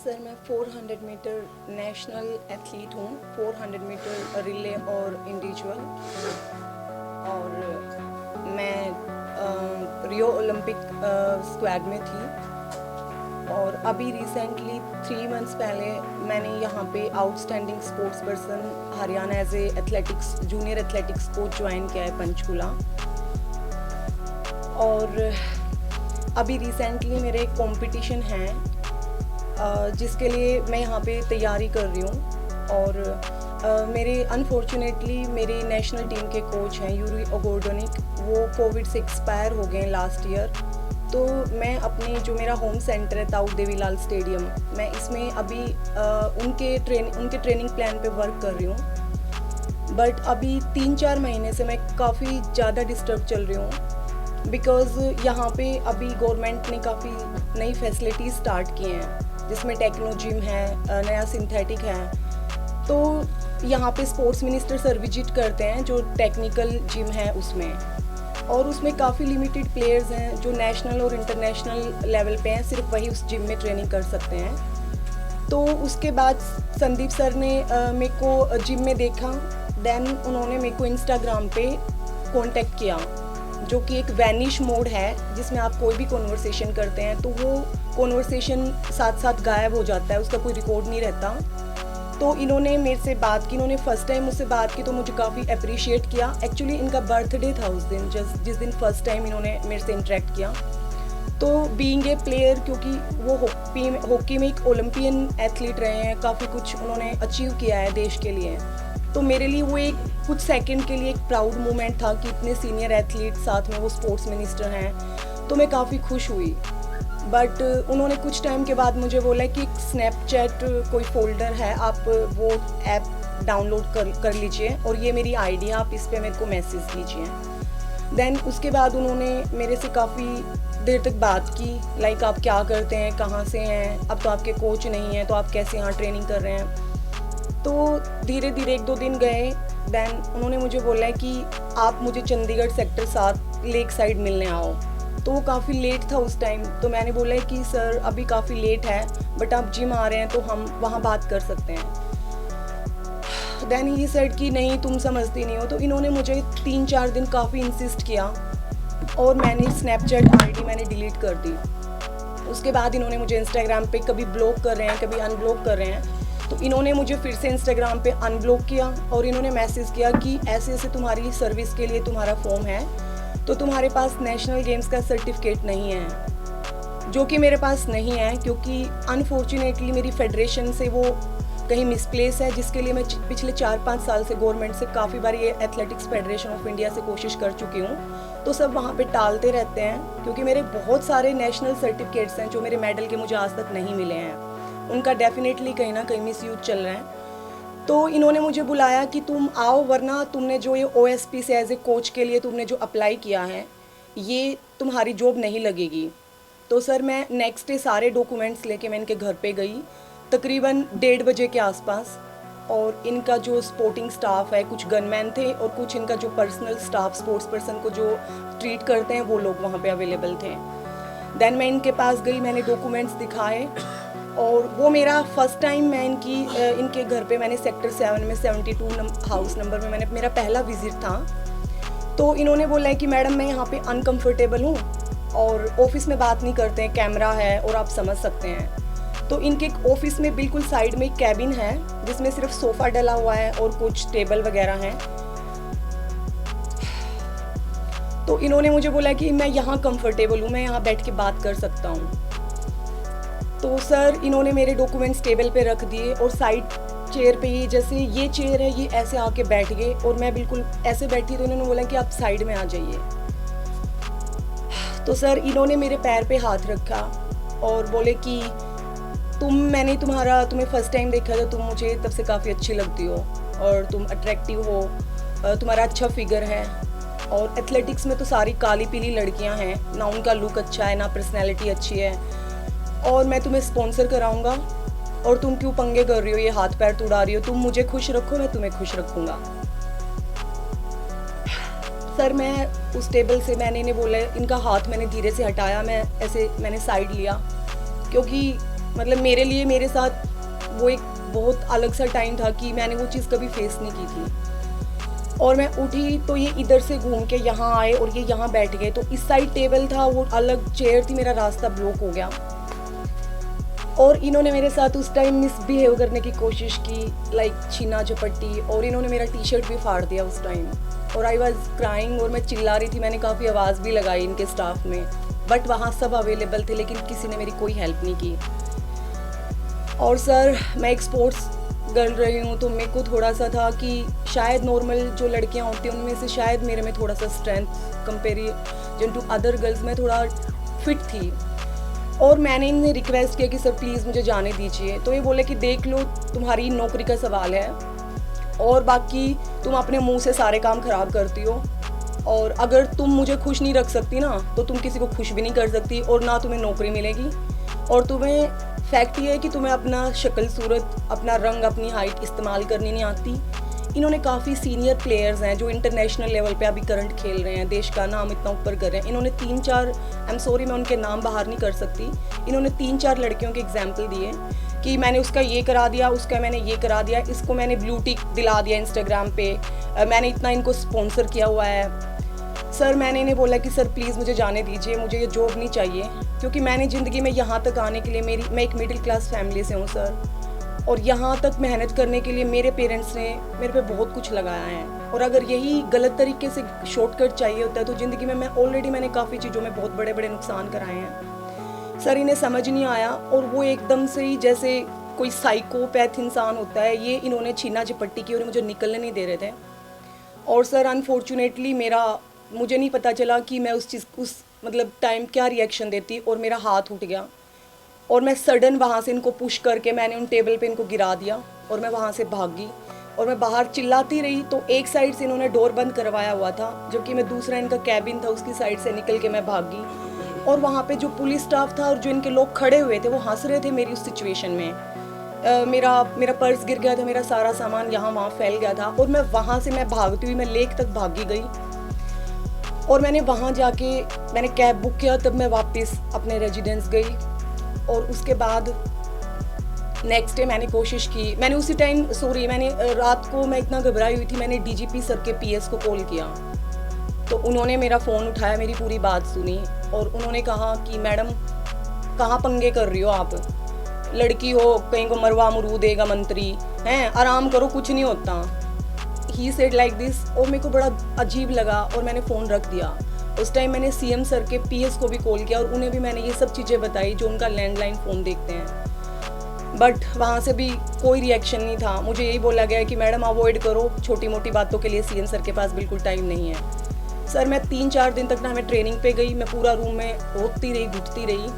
Sir मैं 400 metre national athlete हूँ, 400 metre relay और इंडिविजुअल। और मैं रियो ओलंपिक स्क्वाड में थी। और अभी रिसेंटली 3 मंथ्स पहले मैंने यहाँ पे outstanding sports person Haryana as a athletics junior athletics coach join किया है पंचकुला। और अभी रिसेंटली मेरे एक कॉम्पिटिशन है जिसके लिए मैं यहाँ पे तैयारी कर रही हूँ। और मेरे अनफॉर्चुनेटली मेरी नेशनल टीम के कोच हैं यूरी ओगोर्डोनिक, वो कोविड से एक्सपायर हो गए लास्ट ईयर। तो मैं अपने जो मेरा होम सेंटर है ताऊ देवीलाल स्टेडियम, मैं इसमें अभी उनके ट्रेनिंग प्लान पे वर्क कर रही हूँ। बट अभी 3-4 महीने से मैं काफ़ी ज़्यादा डिस्टर्ब चल रही हूँ बिकॉज़ यहाँ पे अभी गवर्नमेंट ने काफ़ी नई फैसिलिटीज़ स्टार्ट किए हैं जिसमें टेक्नो जिम है, नया सिंथेटिक है। तो यहाँ पे स्पोर्ट्स मिनिस्टर सर विजिट करते हैं जो टेक्निकल जिम है उसमें, और उसमें काफ़ी लिमिटेड प्लेयर्स हैं जो नेशनल और इंटरनेशनल लेवल पे हैं, सिर्फ वही उस जिम में ट्रेनिंग कर सकते हैं। तो उसके बाद संदीप सर ने मेरे को जिम में देखा, देन उन्होंने मेरे को इंस्टाग्राम पे कांटेक्ट किया, जो कि एक वैनिश मोड है जिसमें आप कोई भी कॉन्वर्सेशन करते हैं तो वो कॉन्वर्सेशन साथ साथ गायब हो जाता है, उसका कोई रिकॉर्ड नहीं रहता। तो इन्होंने मेरे से बात की, इन्होंने फर्स्ट टाइम मुझसे बात की तो मुझे काफ़ी अप्रिशिएट किया। एक्चुअली इनका बर्थडे था उस दिन, जिस दिन फर्स्ट टाइम इन्होंने मेरे से इंटरेक्ट किया। तो बीइंग ए प्लेयर, क्योंकि वो हॉकी में एक ओलंपियन एथलीट रहे हैं, काफ़ी कुछ उन्होंने अचीव किया है देश के लिए, तो मेरे लिए वो एक कुछ सेकंड के लिए एक प्राउड मोमेंट था कि इतने सीनियर एथलीट साथ में वो स्पोर्ट्स मिनिस्टर हैं। तो मैं काफ़ी खुश हुई। बट उन्होंने कुछ टाइम के बाद मुझे बोला कि एक स्नैपचैट कोई फोल्डर है, आप वो ऐप डाउनलोड कर लीजिए और ये मेरी आईडी है, आप इस पर मेरे को मैसेज कीजिए। देन उसके बाद उन्होंने मेरे से काफ़ी देर तक बात की, लाइक आप क्या करते हैं, कहाँ से हैं, अब तो आपके कोच नहीं हैं तो आप कैसे यहाँ ट्रेनिंग कर रहे हैं। तो धीरे धीरे 1-2 दिन गए, देन उन्होंने मुझे बोला कि आप मुझे चंडीगढ़ सेक्टर 7 लेक साइड मिलने आओ। तो वो काफ़ी लेट था उस टाइम, तो मैंने बोला कि सर अभी काफ़ी लेट है बट आप जिम आ रहे हैं तो हम वहाँ बात कर सकते हैं। देन ही सेड कि नहीं तुम समझती नहीं हो। तो इन्होंने मुझे 3-4 दिन काफ़ी इंसिस्ट किया और मैंने स्नैपचैट आईडी मैंने डिलीट कर दी। उसके बाद इन्होंने मुझे इंस्टाग्राम पे कभी ब्लॉक कर रहे हैं, कभी अनब्लॉक कर रहे हैं। तो इन्होंने मुझे फिर से इंस्टाग्राम पे अनब्लॉक किया और इन्होंने मैसेज किया कि ऐसे ऐसे तुम्हारी सर्विस के लिए तुम्हारा फॉर्म है, तो तुम्हारे पास नेशनल गेम्स का सर्टिफिकेट नहीं है, जो कि मेरे पास नहीं है क्योंकि अनफॉर्चुनेटली मेरी फेडरेशन से वो कहीं मिसप्लेस है, जिसके लिए मैं पिछले 4-5 साल से गवर्नमेंट से काफ़ी बार ये एथलेटिक्स फेडरेशन ऑफ इंडिया से कोशिश कर चुकी हूँ। तो सब वहाँ पे टालते रहते हैं क्योंकि मेरे बहुत सारे नेशनल सर्टिफिकेट्स हैं जो मेरे मेडल के मुझे आज तक नहीं मिले हैं, उनका डेफिनेटली कहीं ना कहीं मिसयूज चल रहा है। तो इन्होंने मुझे बुलाया कि तुम आओ, वरना तुमने जो ये OSP से एज ए कोच के लिए तुमने जो अप्लाई किया है ये तुम्हारी जॉब नहीं लगेगी। तो सर मैं नेक्स्ट डे सारे डॉक्यूमेंट्स लेके मैं इनके घर पे गई तकरीबन 1:30 बजे के आसपास, और इनका जो स्पोर्टिंग स्टाफ है, कुछ गनमैन थे और कुछ इनका जो पर्सनल स्टाफ स्पोर्ट्स पर्सन को जो ट्रीट करते हैं वो लोग वहाँ पे अवेलेबल थे। देन मैं इनके पास गई, मैंने डॉक्यूमेंट्स दिखाए और वो मेरा फर्स्ट टाइम मैं इनके घर पे मैंने सेक्टर 7 में 72 हाउस नंबर में मैंने मेरा पहला विजिट था। तो इन्होंने बोला है कि मैडम मैं यहाँ पे अनकंफर्टेबल हूँ और ऑफिस में बात नहीं करते हैं, कैमरा है और आप समझ सकते हैं। तो इनके ऑफिस में बिल्कुल साइड में एक कैबिन है जिसमें सिर्फ सोफ़ा डला हुआ है और कुछ टेबल वगैरह हैं। तो इन्होंने मुझे बोला कि मैं यहाँ कंफर्टेबल हूँ, मैं यहाँ बैठ के बात कर सकता हूँ। तो सर इन्होंने मेरे डॉक्यूमेंट्स टेबल पे रख दिए और साइड चेयर पे ही, जैसे ये चेयर है ये ऐसे आके बैठ गए और मैं बिल्कुल ऐसे बैठी, तो इन्होंने बोला कि आप साइड में आ जाइए। तो सर इन्होंने मेरे पैर पे हाथ रखा और बोले कि मैंने तुम्हें फर्स्ट टाइम देखा था, तुम मुझे तब से काफ़ी अच्छी लगती हो और तुम अट्रैक्टिव हो, तुम्हारा अच्छा फिगर है, और एथलेटिक्स में तो सारी काली पीली लड़कियां हैं ना, उनका लुक अच्छा है ना पर्सनैलिटी अच्छी है, और मैं तुम्हें स्पॉन्सर कराऊंगा और तुम क्यों पंगे कर रही हो, ये हाथ पैर तुड़ा रही हो, तुम मुझे खुश रखो मैं तुम्हें खुश रखूँगा। सर मैं उस टेबल से मैंने बोला, इनका हाथ मैंने धीरे से हटाया, मैंने साइड लिया क्योंकि मतलब मेरे लिए मेरे साथ वो एक बहुत अलग सा टाइम था कि मैंने वो चीज़ कभी फेस नहीं की थी। और मैं उठी तो ये इधर से घूम के यहाँ आए और ये यहाँ बैठ गए, तो इस साइड टेबल था, वो अलग चेयर थी, मेरा रास्ता ब्लॉक हो गया। और इन्होंने मेरे साथ उस टाइम मिसबिहेव करने की कोशिश की, लाइक छीना झपट्टी, और इन्होंने मेरा टी शर्ट भी फाड़ दिया उस टाइम। और आई वॉज क्राइंग और मैं चिल्ला रही थी, मैंने काफ़ी आवाज़ भी लगाई इनके स्टाफ में, बट वहाँ सब अवेलेबल थे, लेकिन किसी ने मेरी कोई हेल्प नहीं की। और सर मैं एक स्पोर्ट्स गर्ल रही हूँ, तो मेरे को थोड़ा सा था कि शायद नॉर्मल जो लड़कियाँ होती हैं उनमें से शायद मेरे में थोड़ा सा strength comparison to other girls में थोड़ा फिट थी। और मैंने इन्हें रिक्वेस्ट किया कि सर प्लीज़ मुझे जाने दीजिए, तो ये बोले कि देख लो तुम्हारी नौकरी का सवाल है और बाकी तुम अपने मुंह से सारे काम ख़राब करती हो, और अगर तुम मुझे खुश नहीं रख सकती ना तो तुम किसी को खुश भी नहीं कर सकती, और ना तुम्हें नौकरी मिलेगी। और तुम्हें फैक्ट ये है कि तुम्हें अपना शक्ल सूरत, अपना रंग, अपनी हाइट इस्तेमाल करनी नहीं आती। इन्होंने काफ़ी सीनियर प्लेयर्स हैं जो इंटरनेशनल लेवल पे अभी करंट खेल रहे हैं, देश का नाम इतना ऊपर कर रहे हैं। इन्होंने 3-4, आई एम सॉरी मैं उनके नाम बाहर नहीं कर सकती, इन्होंने 3-4 लड़कियों के एग्जाम्पल दिए कि मैंने उसका ये करा दिया, उसका मैंने ये करा दिया, इसको मैंने ब्लू टिक दिला दिया इंस्टाग्राम पे, मैंने इतना इनको स्पॉन्सर किया हुआ है। सर मैंने इन्हें बोला कि सर प्लीज़ मुझे जाने दीजिए, मुझे ये जॉब नहीं चाहिए, क्योंकि मैंने ज़िंदगी में यहाँ तक आने के लिए मैं एक मिडिल क्लास फैमिली से हूँ सर, और यहाँ तक मेहनत करने के लिए मेरे पेरेंट्स ने मेरे पे बहुत कुछ लगाया है। और अगर यही गलत तरीके से शॉर्टकट चाहिए होता है तो ज़िंदगी में मैंने काफ़ी चीज़ों में बहुत बड़े बड़े नुकसान कराए हैं। सर इन्हें समझ नहीं आया, और वो एकदम से ही जैसे कोई साइकोपैथ इंसान होता है, ये इन्होंने छीना झपट्टी की और मुझे निकलने नहीं दे रहे थे। और सर अनफॉर्चुनेटली मुझे नहीं पता चला कि मैं उस टाइम क्या रिएक्शन देती, और मेरा हाथ उठ गया और मैं सडन वहाँ से इनको पुश करके मैंने उन टेबल पे इनको गिरा दिया और मैं वहाँ से भागी। और मैं बाहर चिल्लाती रही, तो एक साइड से इन्होंने डोर बंद करवाया हुआ था, जबकि मैं दूसरा इनका कैबिन था उसकी साइड से निकल के मैं भागी। और वहाँ पे जो पुलिस स्टाफ था और जो इनके लोग खड़े हुए थे वो हंस रहे थे मेरी उस सिचुएशन में। मेरा पर्स गिर गया था, मेरा सारा सामान यहाँ वहाँ फैल गया था, और मैं वहाँ से मैं भागती हुई मैं लेक तक भागी गई। और मैंने वहाँ जाके मैंने कैब बुक किया, तब मैं वापस अपने रेजिडेंस गई। और उसके बाद नेक्स्ट डे मैंने कोशिश की, मैंने उसी टाइम मैंने रात को मैं इतना घबराई हुई थी, मैंने डीजीपी सर के पीएस को कॉल किया, तो उन्होंने मेरा फ़ोन उठाया, मेरी पूरी बात सुनी, और उन्होंने कहा कि मैडम कहाँ पंगे कर रही हो आप, लड़की हो, कहीं को मरवा मरू देगा मंत्री हैं, आराम करो, कुछ नहीं होता। ही सेड लाइक दिस, और मेरे को बड़ा अजीब लगा और मैंने फ़ोन रख दिया। उस टाइम मैंने सीएम सर के पीएस को भी कॉल किया और उन्हें भी मैंने ये सब चीज़ें बताई जो उनका लैंडलाइन फ़ोन देखते हैं, बट वहाँ से भी कोई रिएक्शन नहीं था। मुझे यही बोला गया कि मैडम अवॉइड करो, छोटी मोटी बातों के लिए सीएम सर के पास बिल्कुल टाइम नहीं है। सर मैं 3-4 दिन तक ना मैं ट्रेनिंग पे गई, मैं पूरा रूम में रोती रही, घुटती रही।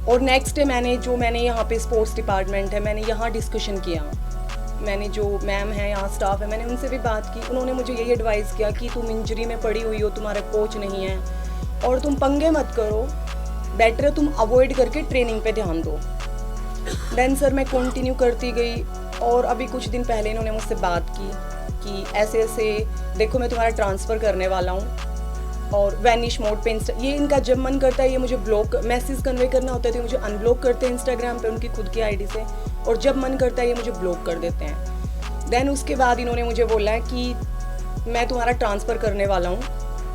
और नेक्स्ट डे मैंने यहाँ पे स्पोर्ट्स डिपार्टमेंट है, मैंने यहाँ डिस्कशन किया, मैंने जो मैम है यहाँ स्टाफ है, मैंने उनसे भी बात की। उन्होंने मुझे यही एडवाइस किया कि तुम इंजरी में पड़ी हुई हो, तुम्हारा कोच नहीं है और तुम पंगे मत करो, बेटर है तुम अवॉइड करके ट्रेनिंग पे ध्यान दो। देन सर मैं कंटिन्यू करती गई, और अभी कुछ दिन पहले इन्होंने मुझसे बात की कि ऐसे ऐसे देखो मैं तुम्हारा ट्रांसफ़र करने वाला हूँ, और वैनिश मोड पे ये इनका जब मन करता है ये मुझे ब्लॉक मैसेज कन्वे करना होता है तो मुझे अनब्लॉक करते हैं इंस्टाग्राम पे उनकी खुद की आईडी से, और जब मन करता है ये मुझे ब्लॉक कर देते हैं। देन उसके बाद इन्होंने मुझे बोला है कि मैं तुम्हारा ट्रांसफ़र करने वाला हूँ,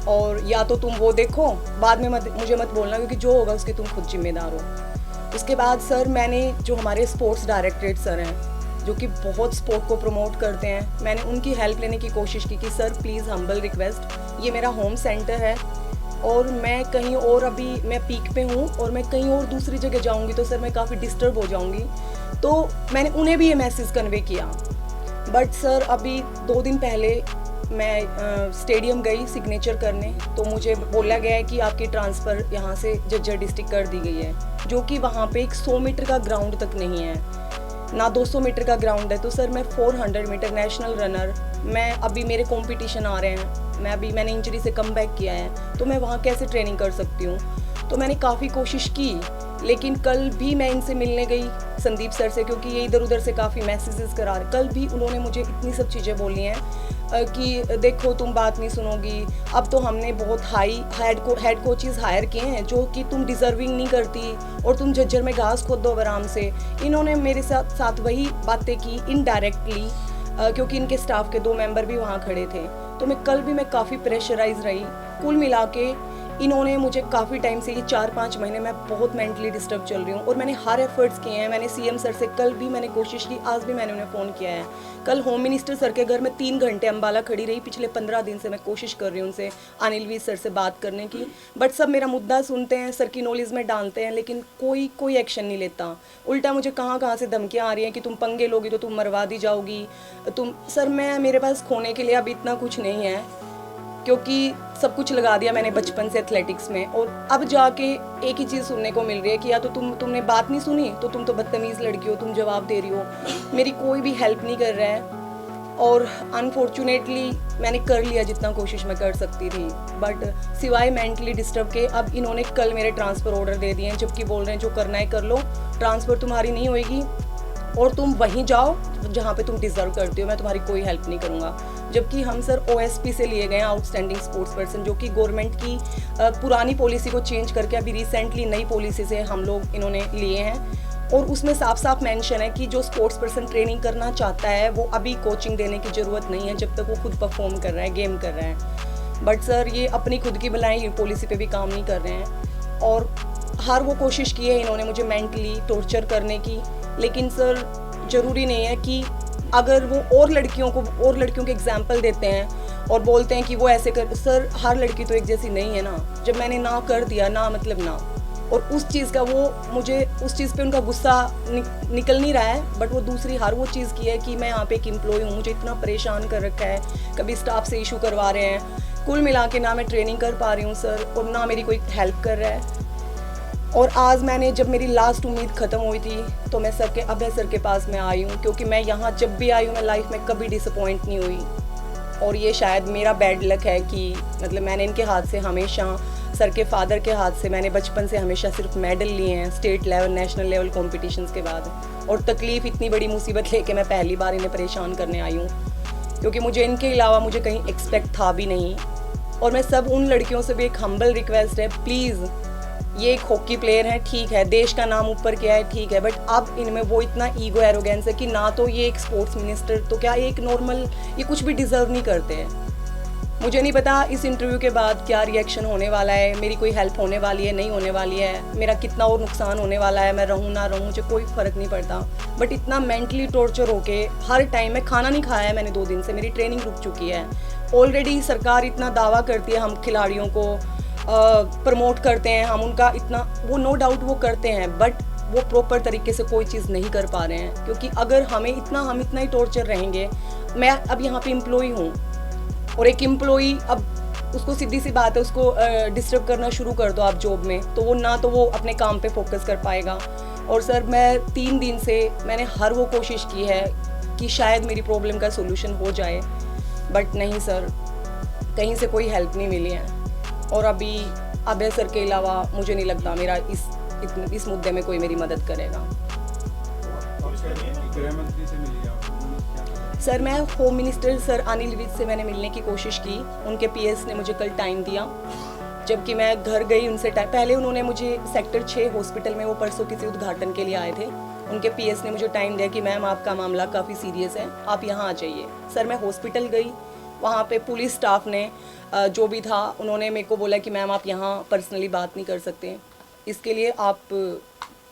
और या तो तुम वो देखो, बाद में मुझे मत बोलना, क्योंकि जो होगा उसके तुम खुद जिम्मेदार हो। उसके बाद सर मैंने जो हमारे स्पोर्ट्स डायरेक्टरेट सर हैं जो कि बहुत स्पोर्ट को प्रमोट करते हैं, मैंने उनकी हेल्प लेने की कोशिश की कि सर प्लीज़ हम्बल रिक्वेस्ट, ये मेरा होम सेंटर है और मैं कहीं और अभी मैं पीक पे हूँ और मैं कहीं और दूसरी जगह जाऊँगी तो सर मैं काफ़ी डिस्टर्ब हो जाऊँगी। तो मैंने उन्हें भी ये मैसेज कन्वे किया। बट सर अभी 2 दिन पहले मैं स्टेडियम गई सिग्नेचर करने, तो मुझे बोला गया है कि आपकी ट्रांसफ़र यहाँ से झज्जर डिस्ट्रिक्ट कर दी गई है, जो कि वहाँ पे एक 100 मीटर का ग्राउंड तक नहीं है, ना 200 मीटर का ग्राउंड है। तो सर मैं 400 मीटर नेशनल रनर, मैं अभी मेरे कंपटीशन आ रहे हैं, मैंने इंजरी से कम बैक किया है, तो मैं वहाँ कैसे ट्रेनिंग कर सकती हूँ। तो मैंने काफ़ी कोशिश की, लेकिन कल भी मैं इनसे मिलने गई संदीप सर से, क्योंकि ये इधर उधर से काफ़ी मैसेजेस करा रहे। कल भी उन्होंने मुझे इतनी सब चीज़ें बोली हैं, कि देखो तुम बात नहीं सुनोगी, अब तो हमने बहुत हाई हेड कोचेस हायर किए हैं जो कि तुम डिज़र्विंग नहीं करती और तुम झज्जर में घास खोद दो आराम से। इन्होंने मेरे साथ वही बातें की इनडायरेक्टली, क्योंकि इनके स्टाफ के 2 मेंबर भी वहाँ खड़े थे। तो मैं काफ़ी प्रेशराइज रही। कुल मिला के इन्होंने मुझे काफ़ी टाइम से, ये 4-5 महीने मैं बहुत मेंटली डिस्टर्ब चल रही हूँ और मैंने हर एफर्ट्स किए हैं। मैंने सीएम सर से कल भी मैंने कोशिश की, आज भी मैंने उन्हें फ़ोन किया है। कल होम मिनिस्टर सर के घर में 3 घंटे अम्बाला खड़ी रही। पिछले 15 दिन से मैं कोशिश कर रही हूँ उनसे, अनिल वीर सर से बात करने की, बट सब मेरा मुद्दा सुनते हैं, सर की नॉलेज में डालते हैं, लेकिन कोई एक्शन नहीं लेता। उल्टा मुझे कहाँ से धमकियाँ आ रही हैं कि तुम पंगे लोगी तो तुम मरवा दी जाओगी। सर मेरे पास खोने के लिए अब इतना कुछ नहीं है, क्योंकि सब कुछ लगा दिया मैंने बचपन से एथलेटिक्स में, और अब जाके एक ही चीज़ सुनने को मिल रही है कि या तो तुमने बात नहीं सुनी तो तुम तो बदतमीज़ लड़की हो, तुम जवाब दे रही हो। मेरी कोई भी हेल्प नहीं कर रहा है और अनफॉर्चुनेटली मैंने कर लिया जितना कोशिश मैं कर सकती थी, बट सिवाय मेंटली डिस्टर्ब के अब इन्होंने कल मेरे ट्रांसफ़र ऑर्डर दे दिए हैं, जबकि बोल रहे हैं जो करना है कर लो, ट्रांसफ़र तुम्हारी नहीं होएगी और तुम वहीं जाओ जहाँ पे तुम डिज़र्व करते हो, मैं तुम्हारी कोई हेल्प नहीं करूँगा। जबकि हम सर OSP से लिए गए हैं, आउटस्टैंडिंग स्पोर्ट्स पर्सन, जो कि गवर्नमेंट की पुरानी पॉलिसी को चेंज करके अभी रिसेंटली नई पॉलिसी से हम लोग इन्होंने लिए हैं, और उसमें साफ मेंशन है कि जो स्पोर्ट्स पर्सन ट्रेनिंग करना चाहता है वो अभी कोचिंग देने की ज़रूरत नहीं है जब तक वो खुद परफॉर्म कर रहा है, गेम कर रहा है। बट सर ये अपनी खुद की बनाई पॉलिसी पे भी काम नहीं कर रहे हैं और हर वो कोशिश की है इन्होंने मुझे मेंटली टॉर्चर करने की। लेकिन सर ज़रूरी नहीं है कि अगर वो और लड़कियों के एग्जाम्पल देते हैं और बोलते हैं कि वो ऐसे कर, सर हर लड़की तो एक जैसी नहीं है ना। जब मैंने ना कर दिया, ना मतलब ना, और उस चीज़ का मुझे उस चीज़ पे उनका गुस्सा निकल नहीं रहा है, बट वो दूसरी हर वो चीज़ की है कि मैं यहाँ पे एक एम्प्लॉय हूँ, मुझे इतना परेशान कर रखा है, कभी स्टाफ से इशू करवा रहे हैं। कुल मिला के ना मैं ट्रेनिंग कर पा रही हूँ सर, और ना मेरी कोई हेल्प कर रहा है। और आज जब मेरी लास्ट उम्मीद ख़त्म हुई थी तो मैं अभय सर के पास में आई हूँ, क्योंकि मैं यहाँ जब भी आई हूँ मैं लाइफ में कभी डिसअपॉइंट नहीं हुई, और ये शायद मेरा बैड लक है कि मतलब मैंने इनके हाथ से हमेशा, सर के फादर के हाथ से मैंने बचपन से हमेशा सिर्फ मेडल लिए हैं state level, national level competitions के बाद, और तकलीफ़ इतनी बड़ी मुसीबत लेके मैं पहली बार इन्हें परेशान करने आई हूँ, क्योंकि मुझे इनके अलावा मुझे कहीं एक्सपेक्ट था भी नहीं। और मैं सब उन लड़कियों से भी एक हम्बल रिक्वेस्ट है, प्लीज़, ये एक हॉकी प्लेयर है, ठीक है, देश का नाम ऊपर किया है, ठीक है, बट अब इनमें वो इतना ईगो एरोगेंस है कि ना तो ये एक स्पोर्ट्स मिनिस्टर, तो क्या एक नॉर्मल, ये कुछ भी डिज़र्व नहीं करते हैं। मुझे नहीं पता इस इंटरव्यू के बाद क्या रिएक्शन होने वाला है, मेरी कोई हेल्प होने वाली है, नहीं होने वाली है, मेरा कितना और नुकसान होने वाला है, मैं रहूँ ना रहूँ मुझे कोई फ़र्क नहीं पड़ता। बट इतना मेंटली टॉर्चर होके हर टाइम, मैं खाना नहीं खाया है मैंने 2 दिन से, मेरी ट्रेनिंग रुक चुकी है। ऑलरेडी सरकार इतना दावा करती है हम खिलाड़ियों को प्रमोट करते हैं, हम उनका इतना, वो नो डाउट वो करते हैं, बट वो प्रॉपर तरीके से कोई चीज़ नहीं कर पा रहे हैं, क्योंकि अगर हम इतना ही टॉर्चर रहेंगे। मैं अब यहाँ पे एम्प्लॉई हूँ, और एक एम्प्लॉई, अब उसको सीधी सी बात है, उसको डिस्टर्ब करना शुरू कर दो आप जॉब में, तो वो अपने काम पे फोकस कर पाएगा। और सर मैं 3 दिन से मैंने हर वो कोशिश की है कि शायद मेरी प्रॉब्लम का सोल्यूशन हो जाए, बट नहीं सर, कहीं से कोई हेल्प नहीं मिली है। और अभी अभय सर के अलावा मुझे नहीं लगता मेरा इस मुद्दे में कोई मेरी मदद करेगा। सर मैं home minister sir Anil Vij से मैंने मिलने की कोशिश की, उनके PS ने मुझे कल टाइम दिया, जबकि मैं घर गई उनसे पहले उन्होंने मुझे सेक्टर 6 हॉस्पिटल में, वो परसों किसी उद्घाटन के लिए आए थे, उनके PS ने मुझे टाइम दिया कि मैम आपका मामला काफ़ी सीरियस है, आप यहाँ आ जाइए। सर मैं हॉस्पिटल गई, वहाँ पे पुलिस स्टाफ ने जो भी था उन्होंने मेरे को बोला कि मैम आप यहाँ पर्सनली बात नहीं कर सकते, इसके लिए आप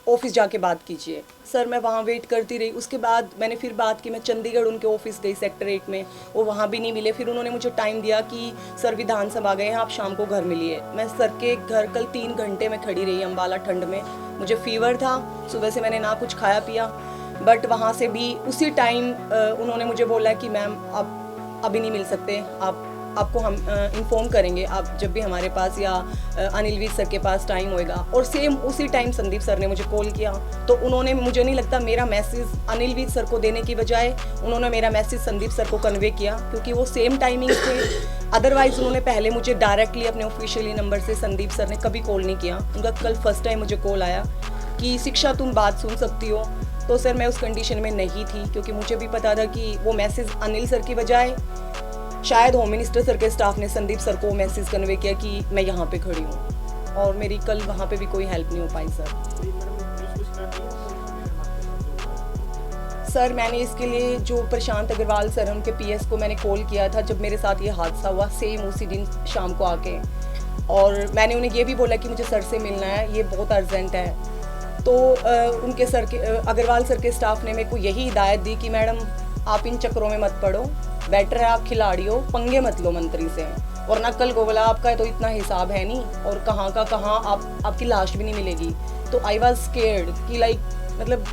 ऑफिस जाके बात कीजिए। सर मैं वहाँ वेट करती रही, उसके बाद मैंने फिर बात की, मैं चंडीगढ़ उनके ऑफिस गई सेक्टर 8 में, वो वहाँ भी नहीं मिले। फिर उन्होंने मुझे टाइम दिया कि सर विधानसभा गए हैं, आप शाम को घर मिलिए। मैं सर के घर कल 3 घंटे में खड़ी रही अम्बाला ठंड में, मुझे फीवर था, सुबह से मैंने ना कुछ खाया पिया, बट वहाँ से भी उसी टाइम उन्होंने मुझे बोला कि मैम आप अभी नहीं मिल सकते, आपको हम इन्फॉर्म करेंगे आप जब भी हमारे पास या अनिल वीर सर के पास टाइम होएगा। और सेम उसी टाइम संदीप सर ने मुझे कॉल किया, तो उन्होंने, मुझे नहीं लगता मेरा मैसेज अनिल वीर सर को देने की बजाय उन्होंने मेरा मैसेज संदीप सर को कन्वे किया, क्योंकि वो सेम टाइमिंग थे। अदरवाइज़ उन्होंने पहले मुझे डायरेक्टली अपने ऑफिशियली नंबर से संदीप सर ने कभी कॉल नहीं किया। उनका कल फर्स्ट टाइम मुझे कॉल आया कि शिक्षा तुम बात सुन सकती हो, तो सर मैं उस कंडीशन में नहीं थी, क्योंकि मुझे भी पता था कि वो मैसेज अनिल सर की बजाय शायद होम मिनिस्टर सर के स्टाफ ने संदीप सर को मैसेज कन्वे किया कि मैं यहाँ पे खड़ी हूँ, और मेरी कल वहाँ पे भी कोई हेल्प नहीं हो पाई सर। मैंने इसके लिए जो प्रशांत अग्रवाल सर उनके पीएस को मैंने कॉल किया था जब मेरे साथ ये हादसा हुआ, सेम उसी दिन शाम को आके, और मैंने उन्हें ये भी बोला कि मुझे सर से मिलना है, ये बहुत अर्जेंट है। तो उनके सर के अग्रवाल सर के स्टाफ ने मेरे को यही हिदायत दी कि मैडम आप इन चक्करों में मत पड़ो, बेटर है आप खिलाड़ी हो, पंगे मत लो मंत्री से, वरना कल को बोला आपका तो इतना हिसाब है नहीं और कहाँ का कहाँ आपकी लाश भी नहीं मिलेगी। तो आई वॉज स्केर्ड कि लाइक मतलब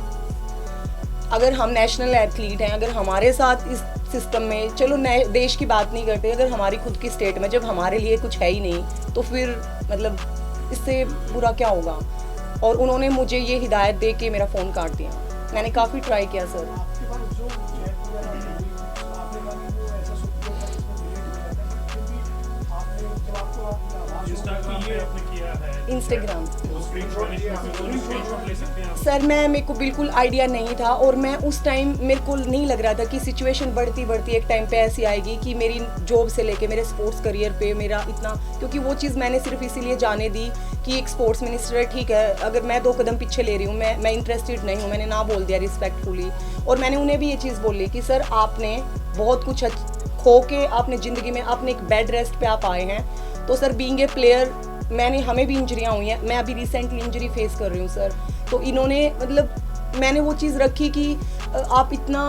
अगर हम नेशनल एथलीट हैं, अगर हमारे साथ इस सिस्टम में, चलो नए देश की बात नहीं करते, अगर हमारी खुद की स्टेट में जब हमारे लिए कुछ है ही नहीं तो फिर मतलब इससे बुरा क्या होगा। और उन्होंने मुझे ये हिदायत दे के मेरा फ़ोन काट दिया। मैंने काफ़ी ट्राई किया सर। इंस्टाग्राम सर, मेरे को बिल्कुल आइडिया नहीं था, और मैं उस टाइम मेरे को नहीं लग रहा था कि सिचुएशन बढ़ती बढ़ती एक टाइम पे ऐसी आएगी कि मेरी जॉब से लेके मेरे स्पोर्ट्स करियर पे मेरा इतना, क्योंकि वो चीज़ मैंने सिर्फ इसीलिए जाने दी कि एक स्पोर्ट्स मिनिस्टर है, ठीक है, अगर मैं 2 कदम पीछे ले रही हूँ, मैं इंटरेस्टेड नहीं हूँ, मैंने ना बोल दिया रिस्पेक्टफुली। और मैंने उन्हें भी ये चीज़ बोली कि सर आपने बहुत कुछ खो के आपने ज़िंदगी में आपने एक बेड रेस्ट पे आप आए हैं, तो सर बीइंग ए प्लेयर हमें भी इंजरियाँ हुई हैं, मैं अभी रिसेंटली इंजरी फेस कर रही हूँ सर। तो इन्होंने मतलब मैंने वो चीज़ रखी कि आप इतना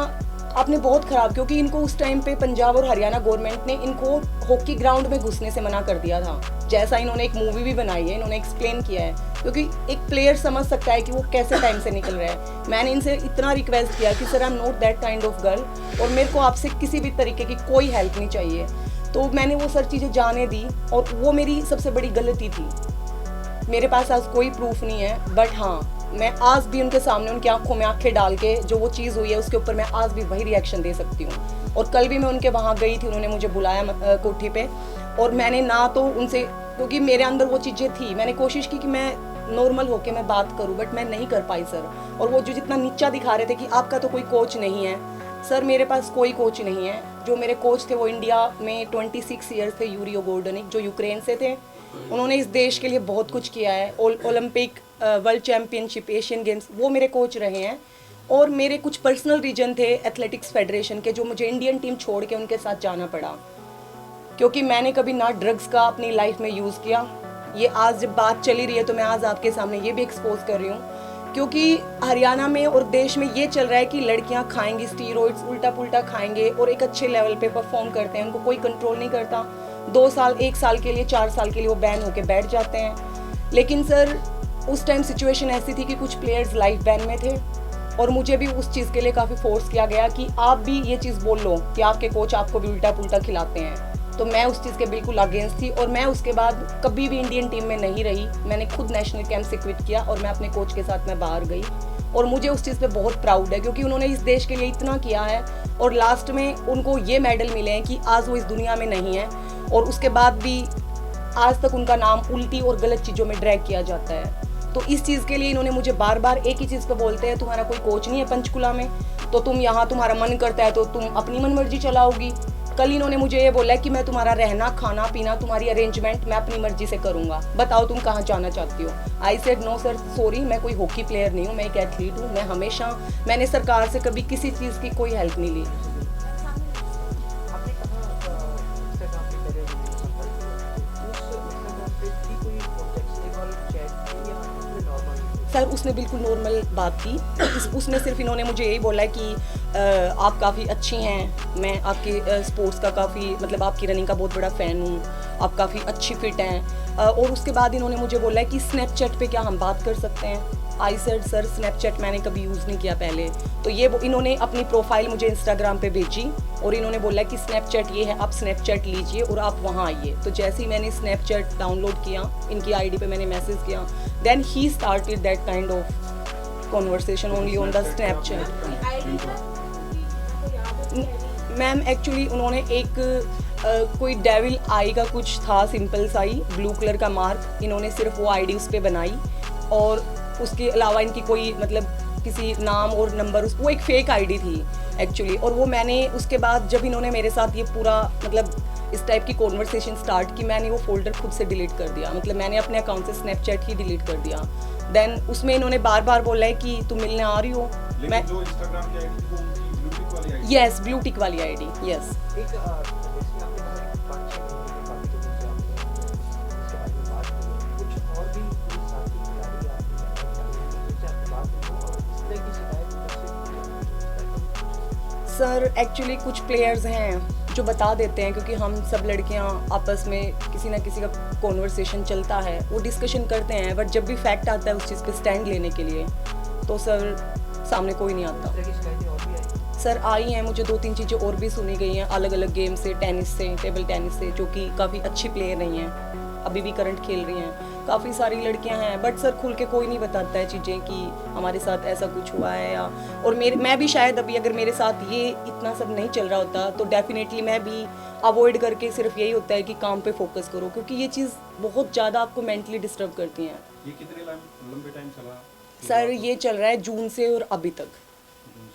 आपने बहुत ख़राब, क्योंकि इनको उस टाइम पे पंजाब और हरियाणा गवर्नमेंट ने इनको हॉकी ग्राउंड में घुसने से मना कर दिया था, जैसा इन्होंने एक मूवी भी बनाई है, इन्होंने एक्सप्लेन किया है, क्योंकि एक प्लेयर समझ सकता है कि वो कैसे टाइम से निकल रहा है। मैंने इनसे इतना रिक्वेस्ट किया कि sir I am not that kind of girl, और मेरे को आपसे किसी भी तरीके की कोई हेल्प नहीं चाहिए। तो मैंने वो सर चीज़ें जाने दी, और वो मेरी सबसे बड़ी गलती थी। मेरे पास आज कोई प्रूफ नहीं है, बट हाँ मैं आज भी उनके सामने उनकी आंखों में आंखें डाल के जो वो चीज़ हुई है उसके ऊपर मैं आज भी वही रिएक्शन दे सकती हूँ। और कल भी मैं उनके वहाँ गई थी, उन्होंने मुझे बुलाया कोठी पे, और मैंने ना तो उनसे, क्योंकि मेरे अंदर वो चीज़ें थी, मैंने कोशिश की कि मैं नॉर्मल होके मैं बात करूँ, बट मैं नहीं कर पाई सर। और वो जो जितना नीचा दिखा रहे थे कि आपका तो कोई कोच नहीं है, सर मेरे पास कोई कोच नहीं है। जो मेरे कोच थे वो इंडिया में 26 ईयर्स थे, यूरियो गोर्डनिक, जो यूक्रेन से थे। उन्होंने इस देश के लिए बहुत कुछ किया है, Olympic, world championship, Asian games, वो मेरे कोच रहे हैं। और मेरे कुछ पर्सनल रीजन थे एथलेटिक्स फेडरेशन के, जो मुझे इंडियन टीम छोड़ के उनके साथ जाना पड़ा, क्योंकि मैंने कभी ना ड्रग्स का अपनी लाइफ में यूज़ किया। ये आज जब बात चली रही है तो मैं आज आपके सामने ये भी एक्सपोज कर रही हूँ, क्योंकि हरियाणा में और देश में ये चल रहा है कि लड़कियां खाएंगी स्टीरॉइड्स, उल्टा पुल्टा खाएंगे और एक अच्छे लेवल पे परफॉर्म करते हैं, उनको कोई कंट्रोल नहीं करता। 2 साल, 1 साल के लिए, 4 साल के लिए वो बैन होके बैठ जाते हैं। लेकिन सर उस टाइम सिचुएशन ऐसी थी कि कुछ प्लेयर्स लाइफ बैन में थे, और मुझे भी उस चीज़ के लिए काफ़ी फोर्स किया गया कि आप भी ये चीज़ बोल लो कि आपके कोच आपको भी उल्टा पुल्टा खिलाते हैं। तो मैं उस चीज़ के बिल्कुल अगेंस्ट थी, और मैं उसके बाद कभी भी इंडियन टीम में नहीं रही। मैंने खुद नेशनल कैंप से क्विट किया, और मैं अपने कोच के साथ मैं बाहर गई, और मुझे उस चीज़ पे बहुत प्राउड है, क्योंकि उन्होंने इस देश के लिए इतना किया है, और लास्ट में उनको ये मेडल मिले हैं कि आज वो इस दुनिया में नहीं है, और उसके बाद भी आज तक उनका नाम उल्टी और गलत चीज़ों में ड्रैग किया जाता है। तो इस चीज़ के लिए इन्होंने मुझे बार बार एक ही चीज़ पे बोलते हैं, तुम्हारा कोई कोच नहीं है पंचकुला में, तो तुम यहाँ तुम्हारा मन करता है तो तुम अपनी मन मर्जी चलाओगी। कल इन्होंने मुझे ये बोला कि मैं तुम्हारा रहना, खाना पीना, तुम्हारी अरेंजमेंट मैं अपनी मर्जी से करूँगा, बताओ तुम कहाँ जाना चाहती हो। I said no sir, sorry, मैं कोई हॉकी प्लेयर नहीं हूँ, मैं एक एथलीट हूँ। मैंने सरकार से कभी किसी चीज़ की कोई हेल्प नहीं ली। सर उसने बिल्कुल नॉर्मल बात की, उसने सिर्फ, इन्होंने मुझे यही बोला है कि आप काफ़ी अच्छी हैं, मैं आपके स्पोर्ट्स का काफ़ी, मतलब आपकी रनिंग का बहुत बड़ा फ़ैन हूँ, आप काफ़ी अच्छी फिट हैं। और उसके बाद इन्होंने मुझे बोला है कि स्नैपचैट पे क्या हम बात कर सकते हैं। आई सेड सर स्नैपचैट मैंने कभी यूज़ नहीं किया पहले। तो ये इन्होंने अपनी प्रोफाइल मुझे इंस्टाग्राम पे भेजी, और इन्होंने बोला कि स्नैपचैट ये है, आप स्नैपचैट लीजिए और आप वहाँ आइए। तो जैसे ही मैंने स्नैपचैट डाउनलोड किया, इनकी आईडी पे मैंने मैसेज किया, then he started that kind of conversation only on the Snapchat. Ma'am actually उन्होंने एक कोई डेविल आई का कुछ था, सिंपल सा ही ब्लू कलर का मार्क, इन्होंने सिर्फ वो आईडी उस पर बनाई, और उसके अलावा इनकी कोई मतलब किसी नाम और नंबर, वो एक फेक आईडी थी एक्चुअली। और वो मैंने उसके बाद जब इन्होंने मेरे साथ ये पूरा मतलब इस टाइप की कॉन्वर्सेशन स्टार्ट की, मैंने वो फोल्डर खुद से डिलीट कर दिया। मतलब मैंने अपने अकाउंट से स्नैपचैट ही डिलीट कर दिया। देन उसमें इन्होंने बार बार बोला है कि तुम मिलने आ रही हो। मैं जो इंस्टाग्राम की आईडी थी वो उनकी ब्लू टिक वाली आईडी। यस, ब्लू टिक वाली आईडी, यस। एक जैसे आपने कहा कि 5-6 महीने के काफ़ी लोगों से आपने इसके बारे में बात की, कुछ और भी कोई साथी खिलाड़ी आपने बात की और इस तरह की शिकायत। सर एक्चुअली कुछ प्लेयर्स हैं जो बता देते हैं, क्योंकि हम सब लड़कियां आपस में किसी ना किसी का कॉन्वर्सेशन चलता है, वो डिस्कशन करते हैं, बट जब भी फैक्ट आता है उस चीज़ पे स्टैंड लेने के लिए तो सर सामने कोई नहीं आता। इस तरह की शिकायतें और भी आई? सर आई हैं, मुझे 2-3 चीज़ें और भी सुनी गई हैं अलग अलग गेम से, टेनिस से, टेबल टेनिस से, जो कि काफ़ी अच्छी प्लेयर नहीं हैं, अभी भी करंट खेल रही हैं। काफ़ी सारी लड़कियां हैं, बट सर खुल के कोई नहीं बताता है चीज़ें कि हमारे साथ ऐसा कुछ हुआ है या। और मैं भी शायद अभी अगर मेरे साथ ये इतना सब नहीं चल रहा होता तो डेफिनेटली मैं भी अवॉइड करके सिर्फ यही होता है कि काम पे फोकस करो, क्योंकि ये चीज़ बहुत ज़्यादा आपको मेंटली डिस्टर्ब करती हैं। ये कितने लंबे टाइम चला? सर ये चल रहा है जून से और अभी तक,